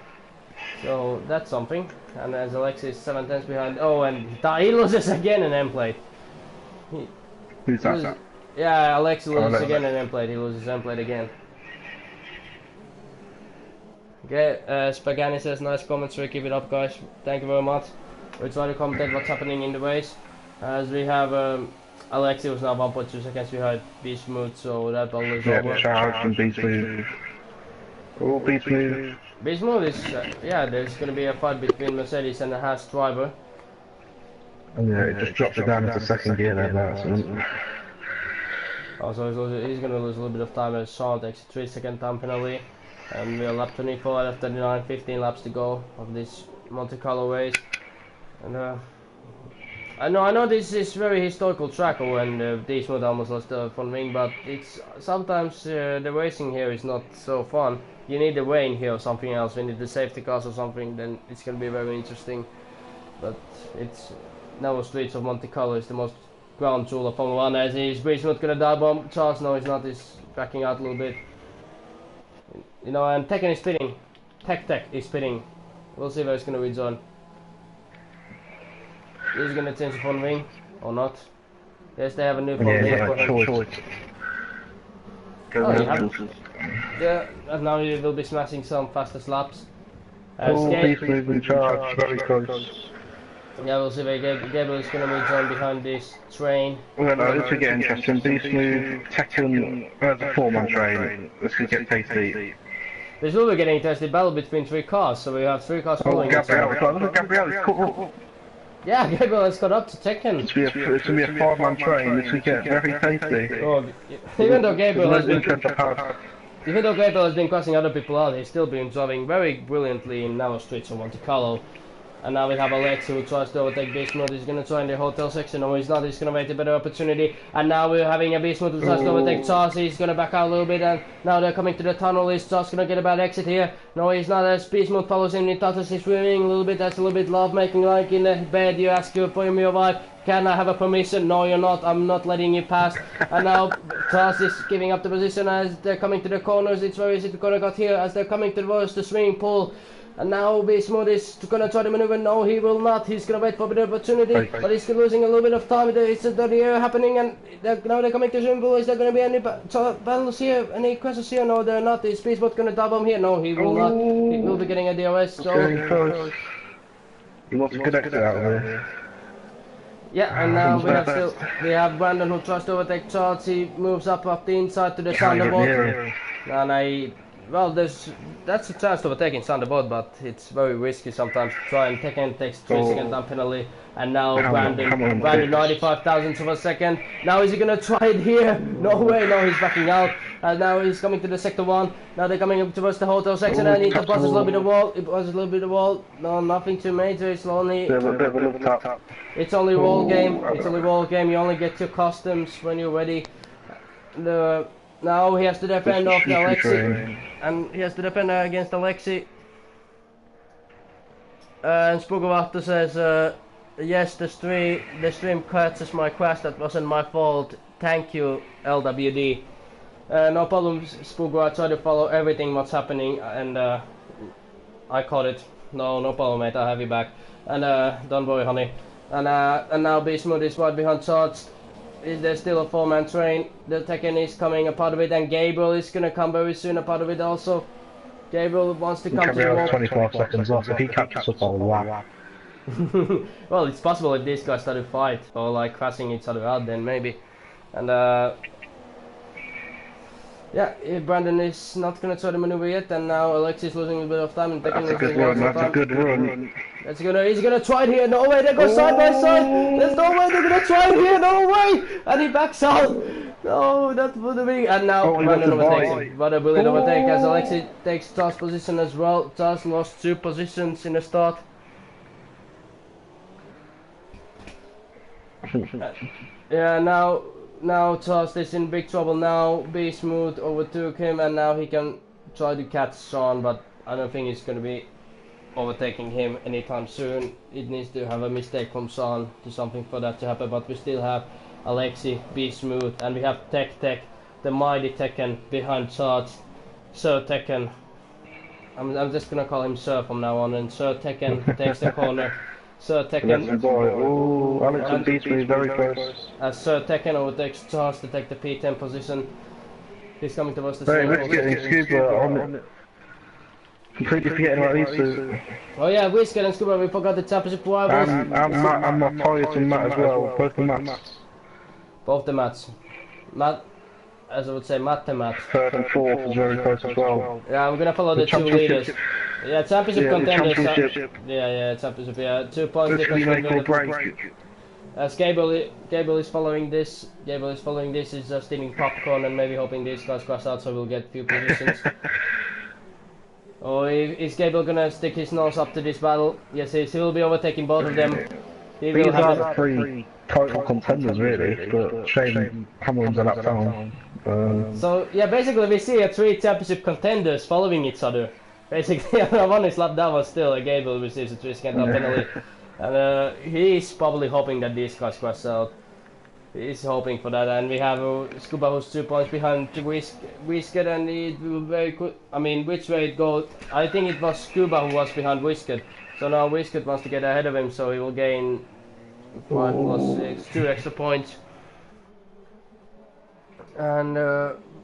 So that's something. And as Alexi is 7 tenths behind... oh, and he loses again in end plate. Who's that? Yeah, Alexi loses again in end plate. He loses end plate again. Okay, Spagani says nice commentary, keep it up guys, thank you very much. We'll try to commentate what's happening in the race. As we have Alexi was now 1.2 seconds behind Be Smooth, so that battle is over. Charge and Be Smooth. Oh, Be Smooth. Be Smooth is, yeah, there's going to be a fight between Mercedes and the Haas driver. And yeah, it just drops it down into second gear there by accident. Also, he's going to lose a little bit of time as Sean takes a 3-second time penalty. And we're lap 24 out of 39, 15 laps to go of this Monte Carlo race. And I know this is very historical track when Be Smooth almost lost the front wing, but it's sometimes the racing here is not so fun. You need the rain here or something else. We need the safety cars or something, then it's going to be very interesting. But it's narrow streets of Monte Carlo is the most ground jewel of Formula 1. As he's Be Smooth going to dive bomb. Charles, no, he's not. He's backing out a little bit. You know, and Tekken is spinning. Tech is spinning. We'll see where it's going to rejoin. Is he going to change the front wing or not? Yes, they have a new front wing for him. Yeah, and now he will be smashing some fastest laps. Be Smooth in charge, very close. Yeah, we'll see where Gabriel is going to rejoin behind this train. Well, no, this will get interesting. Be Smooth, Tekken, the 4-man train. This could get tasty. This will be getting interesting battle between 3 cars, so we have 3 cars following. Gabriel is caught up. Yeah, Gabriel has got up to Tekken. It's going to be a 5-man train. This will get very tasty. Oh, even though Gabriel has been crossing other people out, he's still been driving very brilliantly in narrow streets of Monte Carlo. And now we have Alexi who tries to overtake Be Smooth. He's going to try in the hotel section. No, he's not. He's going to wait a better opportunity. And now we're having a Be Smooth who tries to overtake Charles. He's going to back out a little bit. And now they're coming to the tunnel. Is Charles going to get a bad exit here? No, he's not. As Be Smooth follows him, he touches his swimming a little bit. That's a little bit love making, like in the bed. You ask you for your wife. Can I have a permission? No, you're not. I'm not letting you pass. And now Charles is giving up the position as they're coming to the corners. It's very easy to got here as they're coming towards the swimming pool. And now Be Smooth is going to try to maneuver. No, he will not. He's going to wait for the opportunity. But he's losing a little bit of time. It's a dirty air happening. And now they're coming to the swimming pool. Is there going to be any battles here? Any crashes here? No, they're not. Is Be Smooth going to double him here? No, he will not. He will be getting a DRS. So. He wants a good exit out of there. Yeah, and now we have Brandon who tries to overtake Charles. He moves up the inside to the Thunderbolt. And well, that's a chance to overtaking Thunderbolt, but it's very risky sometimes to try, and Tekken takes 3-second time penalty. And now Brandon 95 thousandths of a second. Now is he gonna try it here? No way, no, he's backing out. And now he's coming to the sector 1. Now they're coming up towards the hotel section, and he passes a little bit of wall. It passes a little bit of wall. No, nothing too major. It's only it's only wall game. It's only wall game. You only get your customs when you're ready. Now he has to defend off the Alexi, and he has to defend against Alexi. And Spoogerwachter says, yes, the stream catches my crash. That wasn't my fault. Thank you, LWD. No problem, Spooger. I try to follow everything what's happening, and I caught it. No problem, mate. I'll have you back. And don't worry, honey. And now Be Smooth is right behind Charles. Is there still a 4-man train? The Tekken is coming a part of it, and Gabriel is gonna come very soon a part of it also. Gabriel wants to come to the wall. 24 seconds off. If he catches up, I'll laugh. Well, it's possible if these guys start to fight or like crashing each other out, then maybe. And yeah, Brandon is not gonna try to maneuver yet, and now Alexi is losing a bit of time, and Tekken is losing a That's a good run. He's gonna try it here. No way, they go side by side. There's no way they're gonna try it here. No way, and he backs out. No, that would be. And now Brandon overtakes him. What a brilliant overtake as Alexi takes Charles' position as well. Charles lost 2 positions in the start. Yeah, now Charles is in big trouble. Now Be Smooth overtook him, and now he can try to catch Sean, but I don't think it's gonna be overtaking him anytime soon. It needs to have a mistake from San to something for that to happen, but we still have Alexi, Be Smooth, and we have Tech, the mighty Tekken behind Charge. Sir Tekken. I'm just gonna call him Sir from now on, and Sir Tekken takes the corner. Sir Tekken. Oh, Alex and B Smooth very close. As Sir Tekken overtakes Charge to take the P10 position. He's coming towards the Hey, let's get Scuba on it. Completely forgetting about these two. Oh yeah, Whisker and Scuba, we forgot the championship rivals. I'm Matthias and Matt as well, both the Matts. Both the Matts. Matt, as I would say, Matt to Matt. Third and fourth is very close as well. Yeah, we're gonna follow the two leaders. Yeah, championship contenders. Championship. Yeah, championship, yeah. 2 points This difference make or between the break. As Gable is following this. Gable is following this, is just eating popcorn and maybe hoping these guys cross out so we'll get a few positions. Or is Gable gonna stick his nose up to this battle? Yes, he will be overtaking both of them. He These will have are the three total contenders really, but Shane Hamlin's a lap down. So yeah, basically we see 3 championship contenders following each other. Basically, one is lap down, but still Gable receives a 3-second penalty. And he's probably hoping that these guys cross out. He's hoping for that, and we have Scuba who's 2 points behind Whisker, and it will very good. I mean, which way it goes? I think it was Scuba who was behind Whisker. So now Whisker wants to get ahead of him, so he will gain 5 plus 6, 2 extra points. And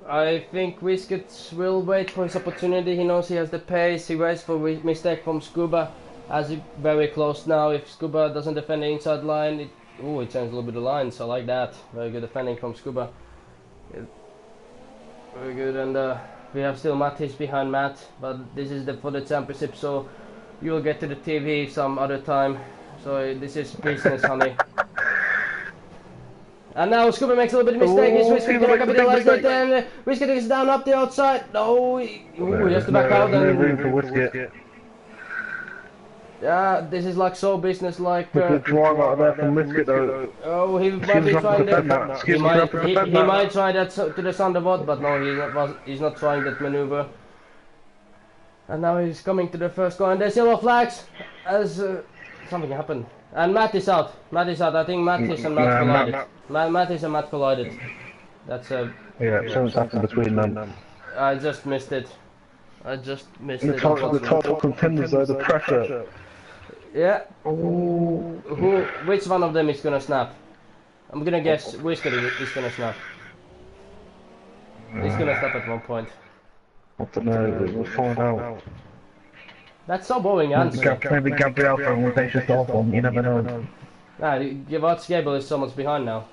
I think Whisker will wait for his opportunity. He knows he has the pace. He waits for mistake from Scuba. As he very close now. If Scuba doesn't defend the inside line, it changed a little bit of lines. I like that. Very good defending from Scuba. Very good, and we have still Mattis behind Matt, but this is for the championship, so you will get to the TV some other time. So this is business, honey. And now Scuba makes a little bit of mistake. He's Whisker gonna capitalize it, and Whisker is down up the outside. No, he has to back out. No room for Whisker. Yeah, this is like so business-like. Good drive out of there from Whisker though. Oh, he might be trying that. He might try that to the Thunderbolt, but no, he's not trying that maneuver. And now he's coming to the first corner. There's yellow flags as something happened. And Matt is out. Matt is out. I think Mattis and Matt collided. Mattis and Matt collided. That's yeah, something's happened between them. I just missed it. The total contenders though, the pressure. Yeah. Which one of them is gonna snap? I'm gonna guess Whisker is gonna snap. He's gonna snap at one point. I don't know, we'll find out. That's so boring answer. Maybe Gabriel will take just off one, you never know. Nah, Gable is so much behind now.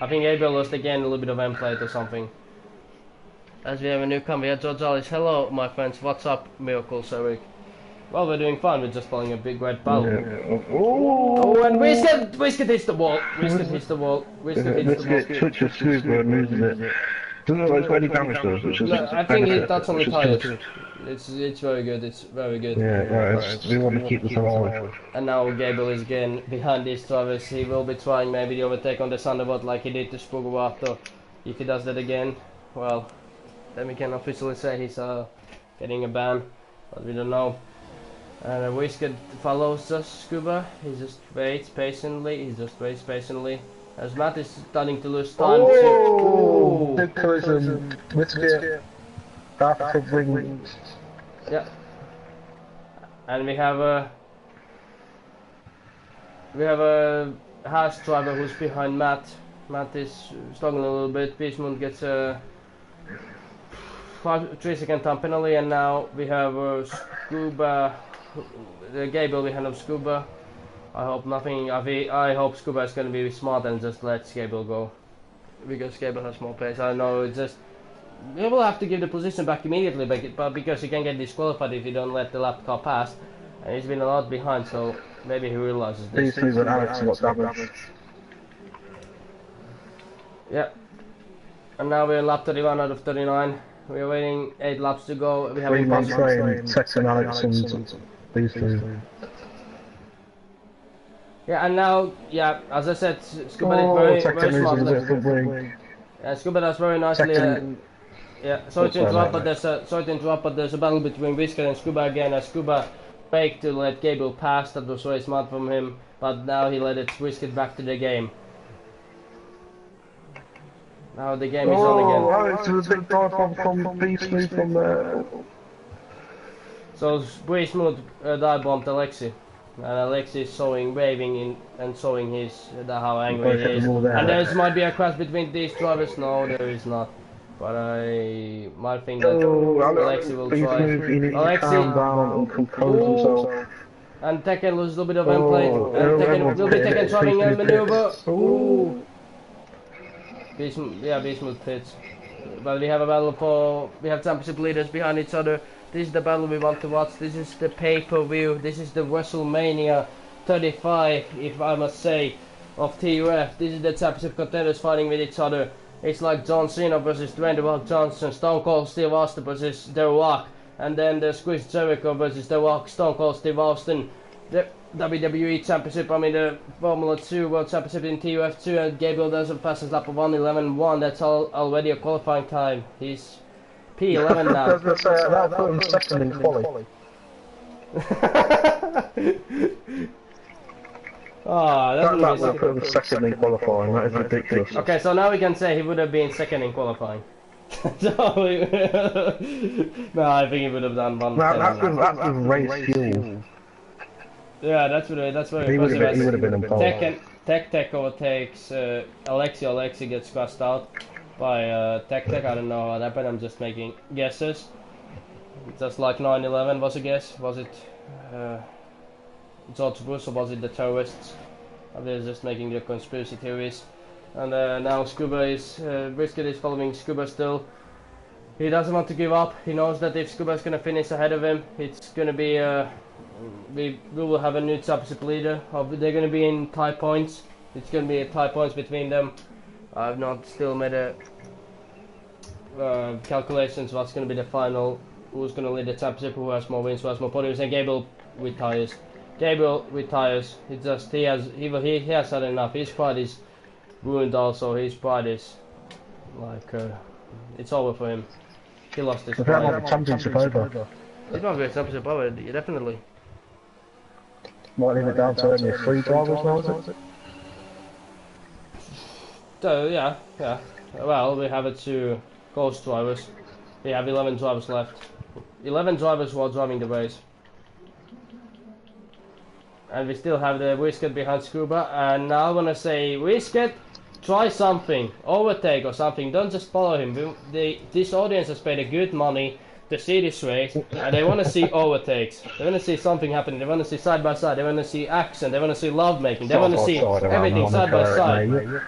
I think Gabriel lost again a little bit of end plate or something. As we have a newcomer, we have George Alice. Hello, my friends. What's up, Miracles, Eric? Well, we're doing fine. We're just following a big red battle. Yeah. Oh, and Whisker hits the wall. Whisker hits the wall. Whisker hits the wall. Touches Scuba and loses it. Doesn't look like it's got any damage though, which is I think that's on the tires. It's very good. It's very good. Yeah, right. We want to keep this alive. And now Gable is again behind this Travis. He will be trying maybe the overtake on the Thunderbot like he did to Spugo after. If he does that again, well, then we can officially say he's getting a ban, but we don't know. And Whisker follows us, Scuba. He just waits patiently. As Matt is starting to lose time. Big collision. Whisker. Half covering. Yeah. And we have a harsh driver who's behind Matt. Matt is struggling a little bit. Beachmont gets 3-second time penalty, and now we have Scuba, the Gable behind of Scuba. I hope Scuba is going to be smart and just let Gable go, because Gable has more pace. I know it's just we will have to give the position back immediately, but because you can get disqualified if you don't let the lap car pass, and he's been a lot behind, so maybe he realizes this. Please leave Alex got damage. Yeah. And now we're in lap 31 out of 39. We're waiting 8 laps to go. We have 3 man train, Texan Alex and these two. Yeah, and now, yeah, as I said, Scuba did very smart. Yeah, Scuba does very nicely. Yeah, sorry to interrupt, but there's a battle between Whisker and Scuba again, as Scuba faked to let Gabriel pass. That was very smart from him, but now he let it Whisker back to the game. Now the game is on again. Oh, it's a big dive from B-Smooth from there. So B-Smooth dive bombed Alexi. And Alexi is waving in and showing how angry he is. And there might be a crash between these drivers. No, there is not. But I might think that Alexi will try. Alexi, calm down and compose himself. And Tekken loses a little bit of gameplay. And Tekken will be Tekken trying a maneuver. Ooh. B-Smooth pits. But we have a battle we have championship leaders behind each other. This is the battle we want to watch. This is the pay-per-view. This is the WrestleMania 35, if I must say, of TUF. This is the championship contenders fighting with each other. It's like John Cena versus Dwayne "The Rock" Johnson, Stone Cold Steve Austin versus The Rock, and then there's Chris Jericho versus The Rock, Stone Cold Steve Austin. The WWE Championship, I mean the Formula 2 World Championship in TUF 2, and Gabriel does a fastest lap of 1:11.1. That's already a qualifying time. He's P11 now. I was going to say, that'll put him second in quali. Oh, that will put him second in qualifying. That is ridiculous. Okay, so now we can say he would have been second in qualifying. No, I think he would have done one. That's with race fuel. Yeah, that's very impressive. He would have been in pole. Tech overtakes Alexi. Alexi gets crushed out by Tech. I don't know what happened. I'm just making guesses. Just like 9/11 was a guess. Was it George Bush or was it the terrorists? I was just making the conspiracy theories. And now Scuba is Brisket is following Scuba still. He doesn't want to give up. He knows that if Scuba is gonna finish ahead of him, it's gonna be we will have a new championship leader. They're gonna be in tie points. It's gonna be tie points between them. I've not still made a calculations. What's gonna be the final? Who's gonna lead the championship? Who has more wins? Who has more podiums? And Gabriel retires. Gabriel retires. He has had enough. His pride is ruined. Also, his pride is like it's over for him. He lost his pride. Championship over. It's not a great championship over. Definitely. Might leave it down to only 3 drivers now, is it? So yeah. Well, we have it to ghost drivers. We have 11 drivers left. 11 drivers who are driving the race. And we still have the Whisket behind Scuba. And now I want to say, Whisket, try something. Overtake or something. Don't just follow him. This audience has paid a good money to see this race. And they want to see overtakes. They want to see something happening. They want to see side by side. They want to see action. They want to see love making. They want to see everything side by side.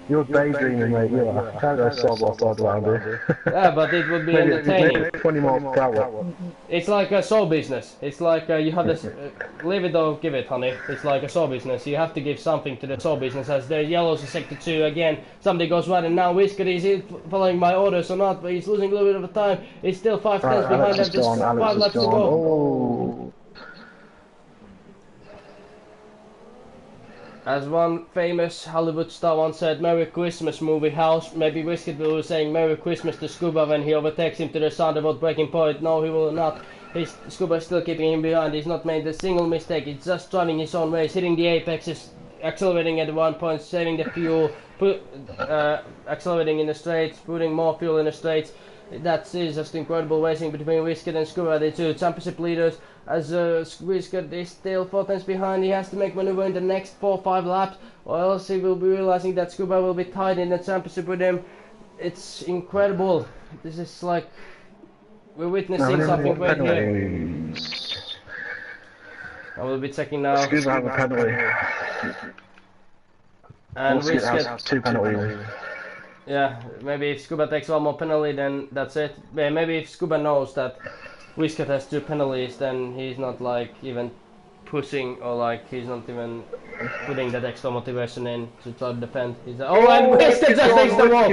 You're daydreaming, mate. You are. Can't go side by side around here. Yeah, but it would be entertaining. 20 miles per hour. It's like a show business. It's like you have this. Leave it or give it, honey. It's like a show business. You have to give something to the show business. As the yellows in sector 2 again, somebody goes right, and now Whisker is following my orders or not, but he's losing a little bit of time. He's still 5 tenths behind them. Just 5 laps to go. Oh. As one famous Hollywood star once said, "Merry Christmas, movie house." Maybe Whisket will be saying Merry Christmas to Scuba when he overtakes him to the sound about breaking point. No, he will not. Scuba is still keeping him behind. He's not made a single mistake. He's just driving his own race, hitting the apexes, accelerating at 1 point, saving the fuel, accelerating in the straights, putting more fuel in the straights. That is just incredible racing between Whisket and Scuba, the 2 championship leaders. As Whisket is still 4 tenths behind, he has to make maneuver in the next 4 or 5 laps, or else he will be realizing that Scuba will be tied in the championship with him. It's incredible. This is like we're witnessing something great here. I will be checking now. Scuba have a penalty. And Whisket has 2 penalties. Yeah, maybe if Scuba takes 1 more penalty, then that's it. Maybe if Scuba knows that Whisket has 2 penalties, then he's not like even pushing, or like he's not even putting that extra motivation in to try to defend. He's like, oh, and Whisket just takes the wall.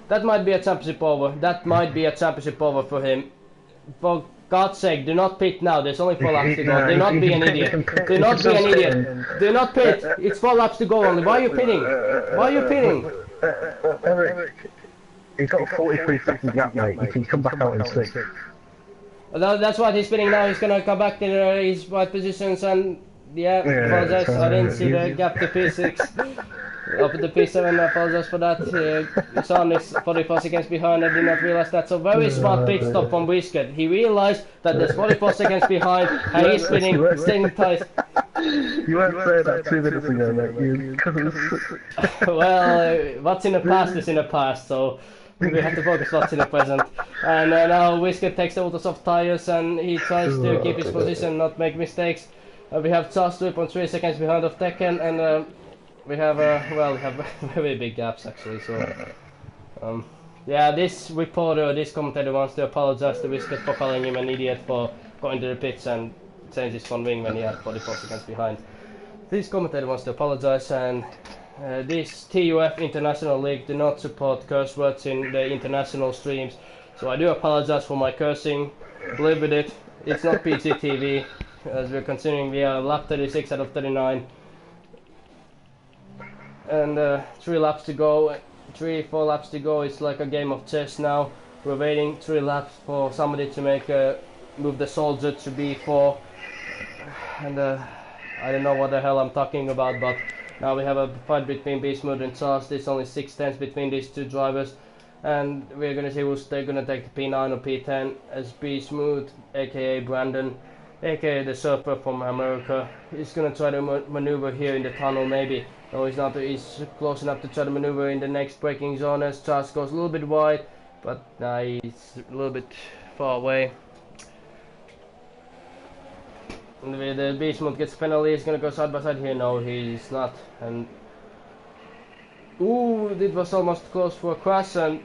That might be a championship over. That might be a championship over for him. For God's sake, do not pit now. There's only 4 laps to go. Do not be an idiot. Do not be an idiot. Do not pit. It's 4 laps to go only. Why are you pitting? Why are you pitting? Eric, He's got a 43-second gap, mate. He can come back out in 6. That's what he's spinning now. He's gonna come back to his right positions and yeah, apologize. I didn't see the gap to P6. Up to P7, I apologize for that. Son is 44 seconds behind. I did not realize that. So very smart pit stop from Whisket. He realized that there's 44 seconds behind and he's spinning, staying tight. You weren't saying that 2 minutes ago, mate. You couldn't. Well, what's in the past is in the past, so we have to focus what's in the present. And now Whisket takes the ultra soft tires and he tries to keep his position, not make mistakes. We have Charles 2.3 seconds behind of Tekken, and we have well, we have very big gaps actually. So yeah, this reporter, this commentator wants to apologize to Whisket for calling him an idiot for going to the pits and change his front wing when he had 44 seconds behind. This commentator wants to apologize, and this TUF International League do not support curse words in the international streams, so I do apologize for my cursing. Live with it. It's not PGTV. As we're continuing, we are lap 36 out of 39. And 3 laps to go, 3-4 laps to go. It's like a game of chess now. We're waiting 3 laps for somebody to make move the soldier to B4. And I don't know what the hell I'm talking about, but now we have a fight between B-Smooth and Charles. There's only 6 tenths between these 2 drivers. And we're gonna see who's gonna take the P9 or P10 as B-Smooth, aka Brandon, aka the surfer from America. He's gonna try to maneuver here in the tunnel maybe. No, he's not. He's close enough to try to maneuver in the next braking zone as Charles goes a little bit wide, but he's a little bit far away. And the B-Smooth gets a penalty. He's gonna go side by side here. No, he's not. And ooh, it was almost close for a crash. And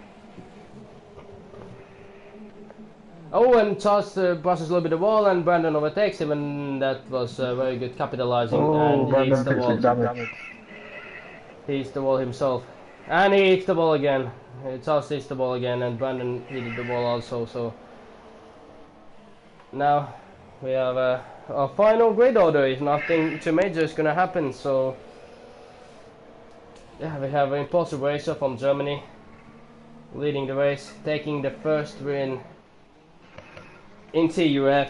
oh, and Charles brushes a little bit the wall, and Brandon overtakes him, and that was very good capitalizing. Oh, and he hits the wall. He hits the wall himself, and he hits the ball again. Charles hits the ball again, and Brandon hit the ball also. So now we have our final grid order. If nothing too major is gonna happen, so yeah, we have an impulsive racer from Germany leading the race, taking the first win in TUF.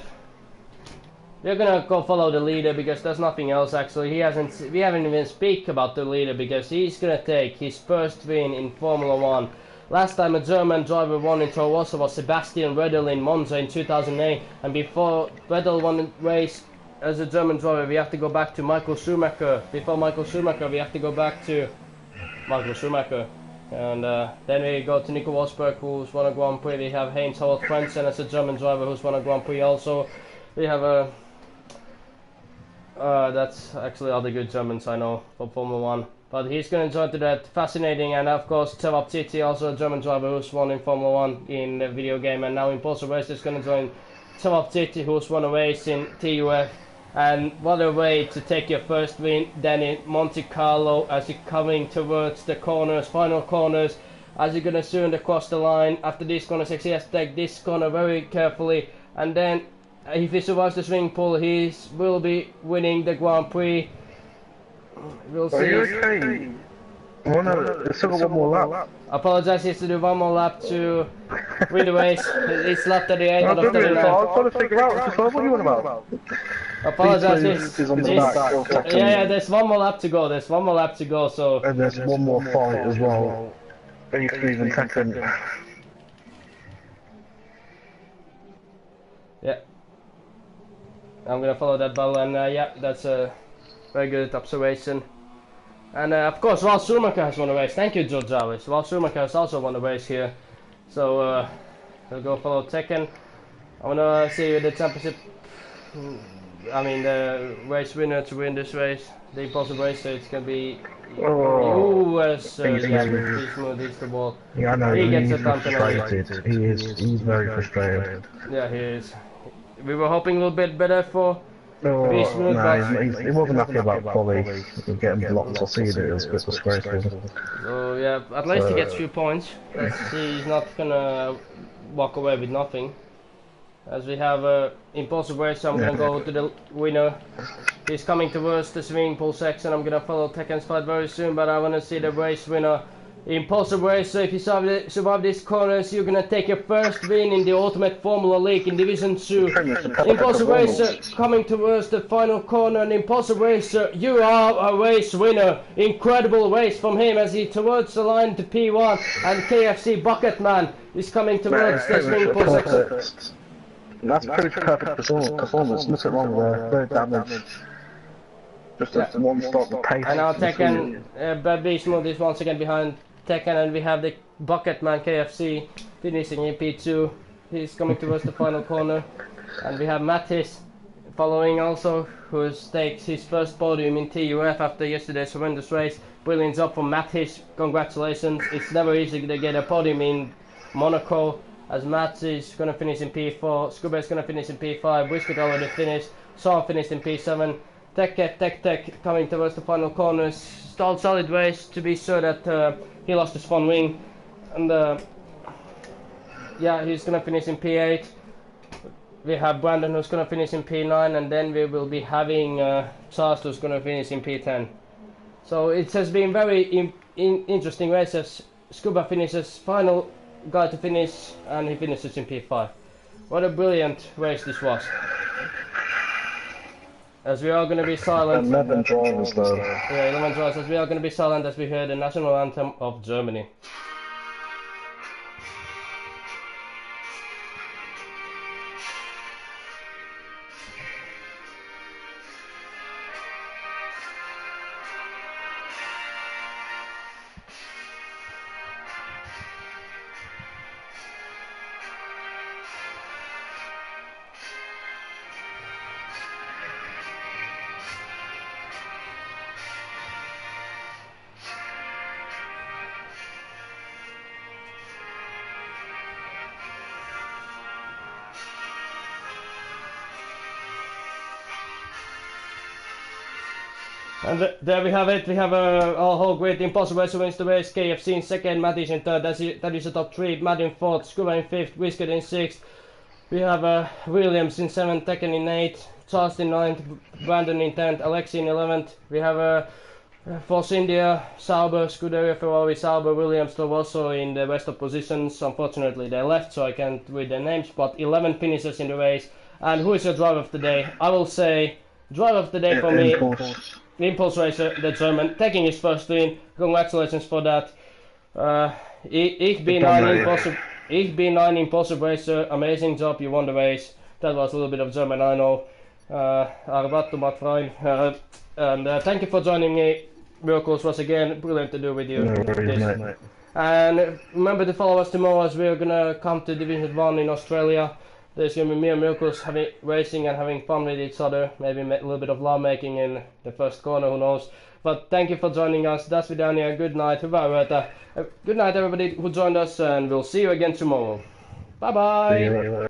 We're gonna go follow the leader because there's nothing else actually. We haven't even speak about the leader because he's gonna take his first win in Formula 1. Last time a German driver won in Toro Rosso was Sebastian Vettel in Monza in 2008, and before Vettel won the race as a German driver we have to go back to Michael Schumacher. Before Michael Schumacher we have to go back to Michael Schumacher. And then we go to Nico Rosberg, who's won a Grand Prix. We have Heinz Harald Frentzen as a German driver who's won a Grand Prix also. We have a that's actually all the good Germans I know for Formula 1. But he's going to join to that fascinating, and of course TUF F1, also a German driver who's won in Formula 1 in the video game, and now Impulsive Race is going to join TUF F1, who's won a race in TUF. And what a way to take your first win then in Monte Carlo as you're coming towards the corners, final corners, as you're going to soon cross the line. After this corner 6 he has to take this corner very carefully, and then if he survives the swing pull he will be winning the Grand Prix. We'll see. Are you okay? Oh no, there's still one more lap. Apologize, he has to do one more lap to win the race. It's lap 38 out of 39. I was trying to figure out what are you on about? Apologize, yeah, there's one more lap to go. There's one more lap to go, so. And there's one more fight as well. And you can even second. Yeah. I'm gonna follow that ball, and yeah, that's a very good observation. And of course, Ralf Schumacher has won a race. Thank you, George Jarvis. Ralf Schumacher has also won a race here. So we'll go follow Tekken. I wanna see the championship. I mean, the race winner to win this race, the impulsive race. So it's gonna be. B-Smooth hits the ball. Yeah, I know. He gets a ton penalty. He's very frustrated. Yeah, he is. We were hoping a little bit better for. No, he wasn't happy about quality. Getting blocked. I'll see it was a bit disgraceful. So yeah, at least he gets 3 points. He's not gonna walk away with nothing. As we have a impulsive race, I'm gonna go to the winner. He's coming towards the swimming pool section. I'm gonna follow Tekken's fight very soon, but I wanna see the race winner Impulsive Racer, if you survive these corners, you're gonna take your first win in the Ultimate Formula League in Division 2. Impulsive Racer coming towards the final corner, and Impulsive Racer, you are a race winner. Incredible race from him as he towards the line to P1, and KFC Bucketman is coming towards the swing post. That's pretty perfect performance, nothing wrong there, no damage. Just one stop, the pace. And now Tekken, Baby Smooth is once again behind Tekken, and we have the Bucketman KFC finishing in P2. He's coming towards the final corner. And we have Mattis following also, who takes his first podium in TUF after yesterday's horrendous race. Brilliant job from Mattis, congratulations. It's never easy to get a podium in Monaco, as Mats is going to finish in P4, Scuba is going to finish in P5, Whisket already finished, Sean finished in P7. Tech coming towards the final corners. Solid race to be sure that he lost his front wing, and yeah, he's gonna finish in P8. We have Brandon who's gonna finish in P9, and then we will be having Charles who's gonna finish in P10. So it has been very interesting races. Scuba finishes final guy to finish, and he finishes in P5. What a brilliant race this was. As we are going to be silent. 11 drivers though. Yeah, 11 drivers. As we are going to be silent as we hear the national anthem of Germany. And there we have it. We have our whole great Impossible Racer wins the race. KFC in second, Mattis in third. That is the top three. Matt in fourth, Scuba in fifth, Whisket in sixth. We have Williams in seventh, Tekken in eighth, Charles in ninth, Brandon in 10th, Alexi in 11th. We have Force India, Sauber, Scuderia Ferrari, Sauber, Williams still also in the rest of positions. Unfortunately they left, so I can't read their names, but 11 finishes in the race. And who is your driver of the day? I will say driver of the day for me. The Impulse Racer, the German, taking his first win. Congratulations for that. Ich bin ein Impulsive Racer. Amazing job, you won the race. That was a little bit of German, I know. Arvato, my friend. And thank you for joining me. Miracles was again brilliant to do with you. No, and remember to follow us tomorrow as we're gonna come to Division 1 in Australia. There's going to be me and Miracles racing and having fun with each other. Maybe a little bit of love making in the first corner, who knows. But thank you for joining us. Das vidania. Good night. Good night everybody who joined us, and we'll see you again tomorrow. Bye bye.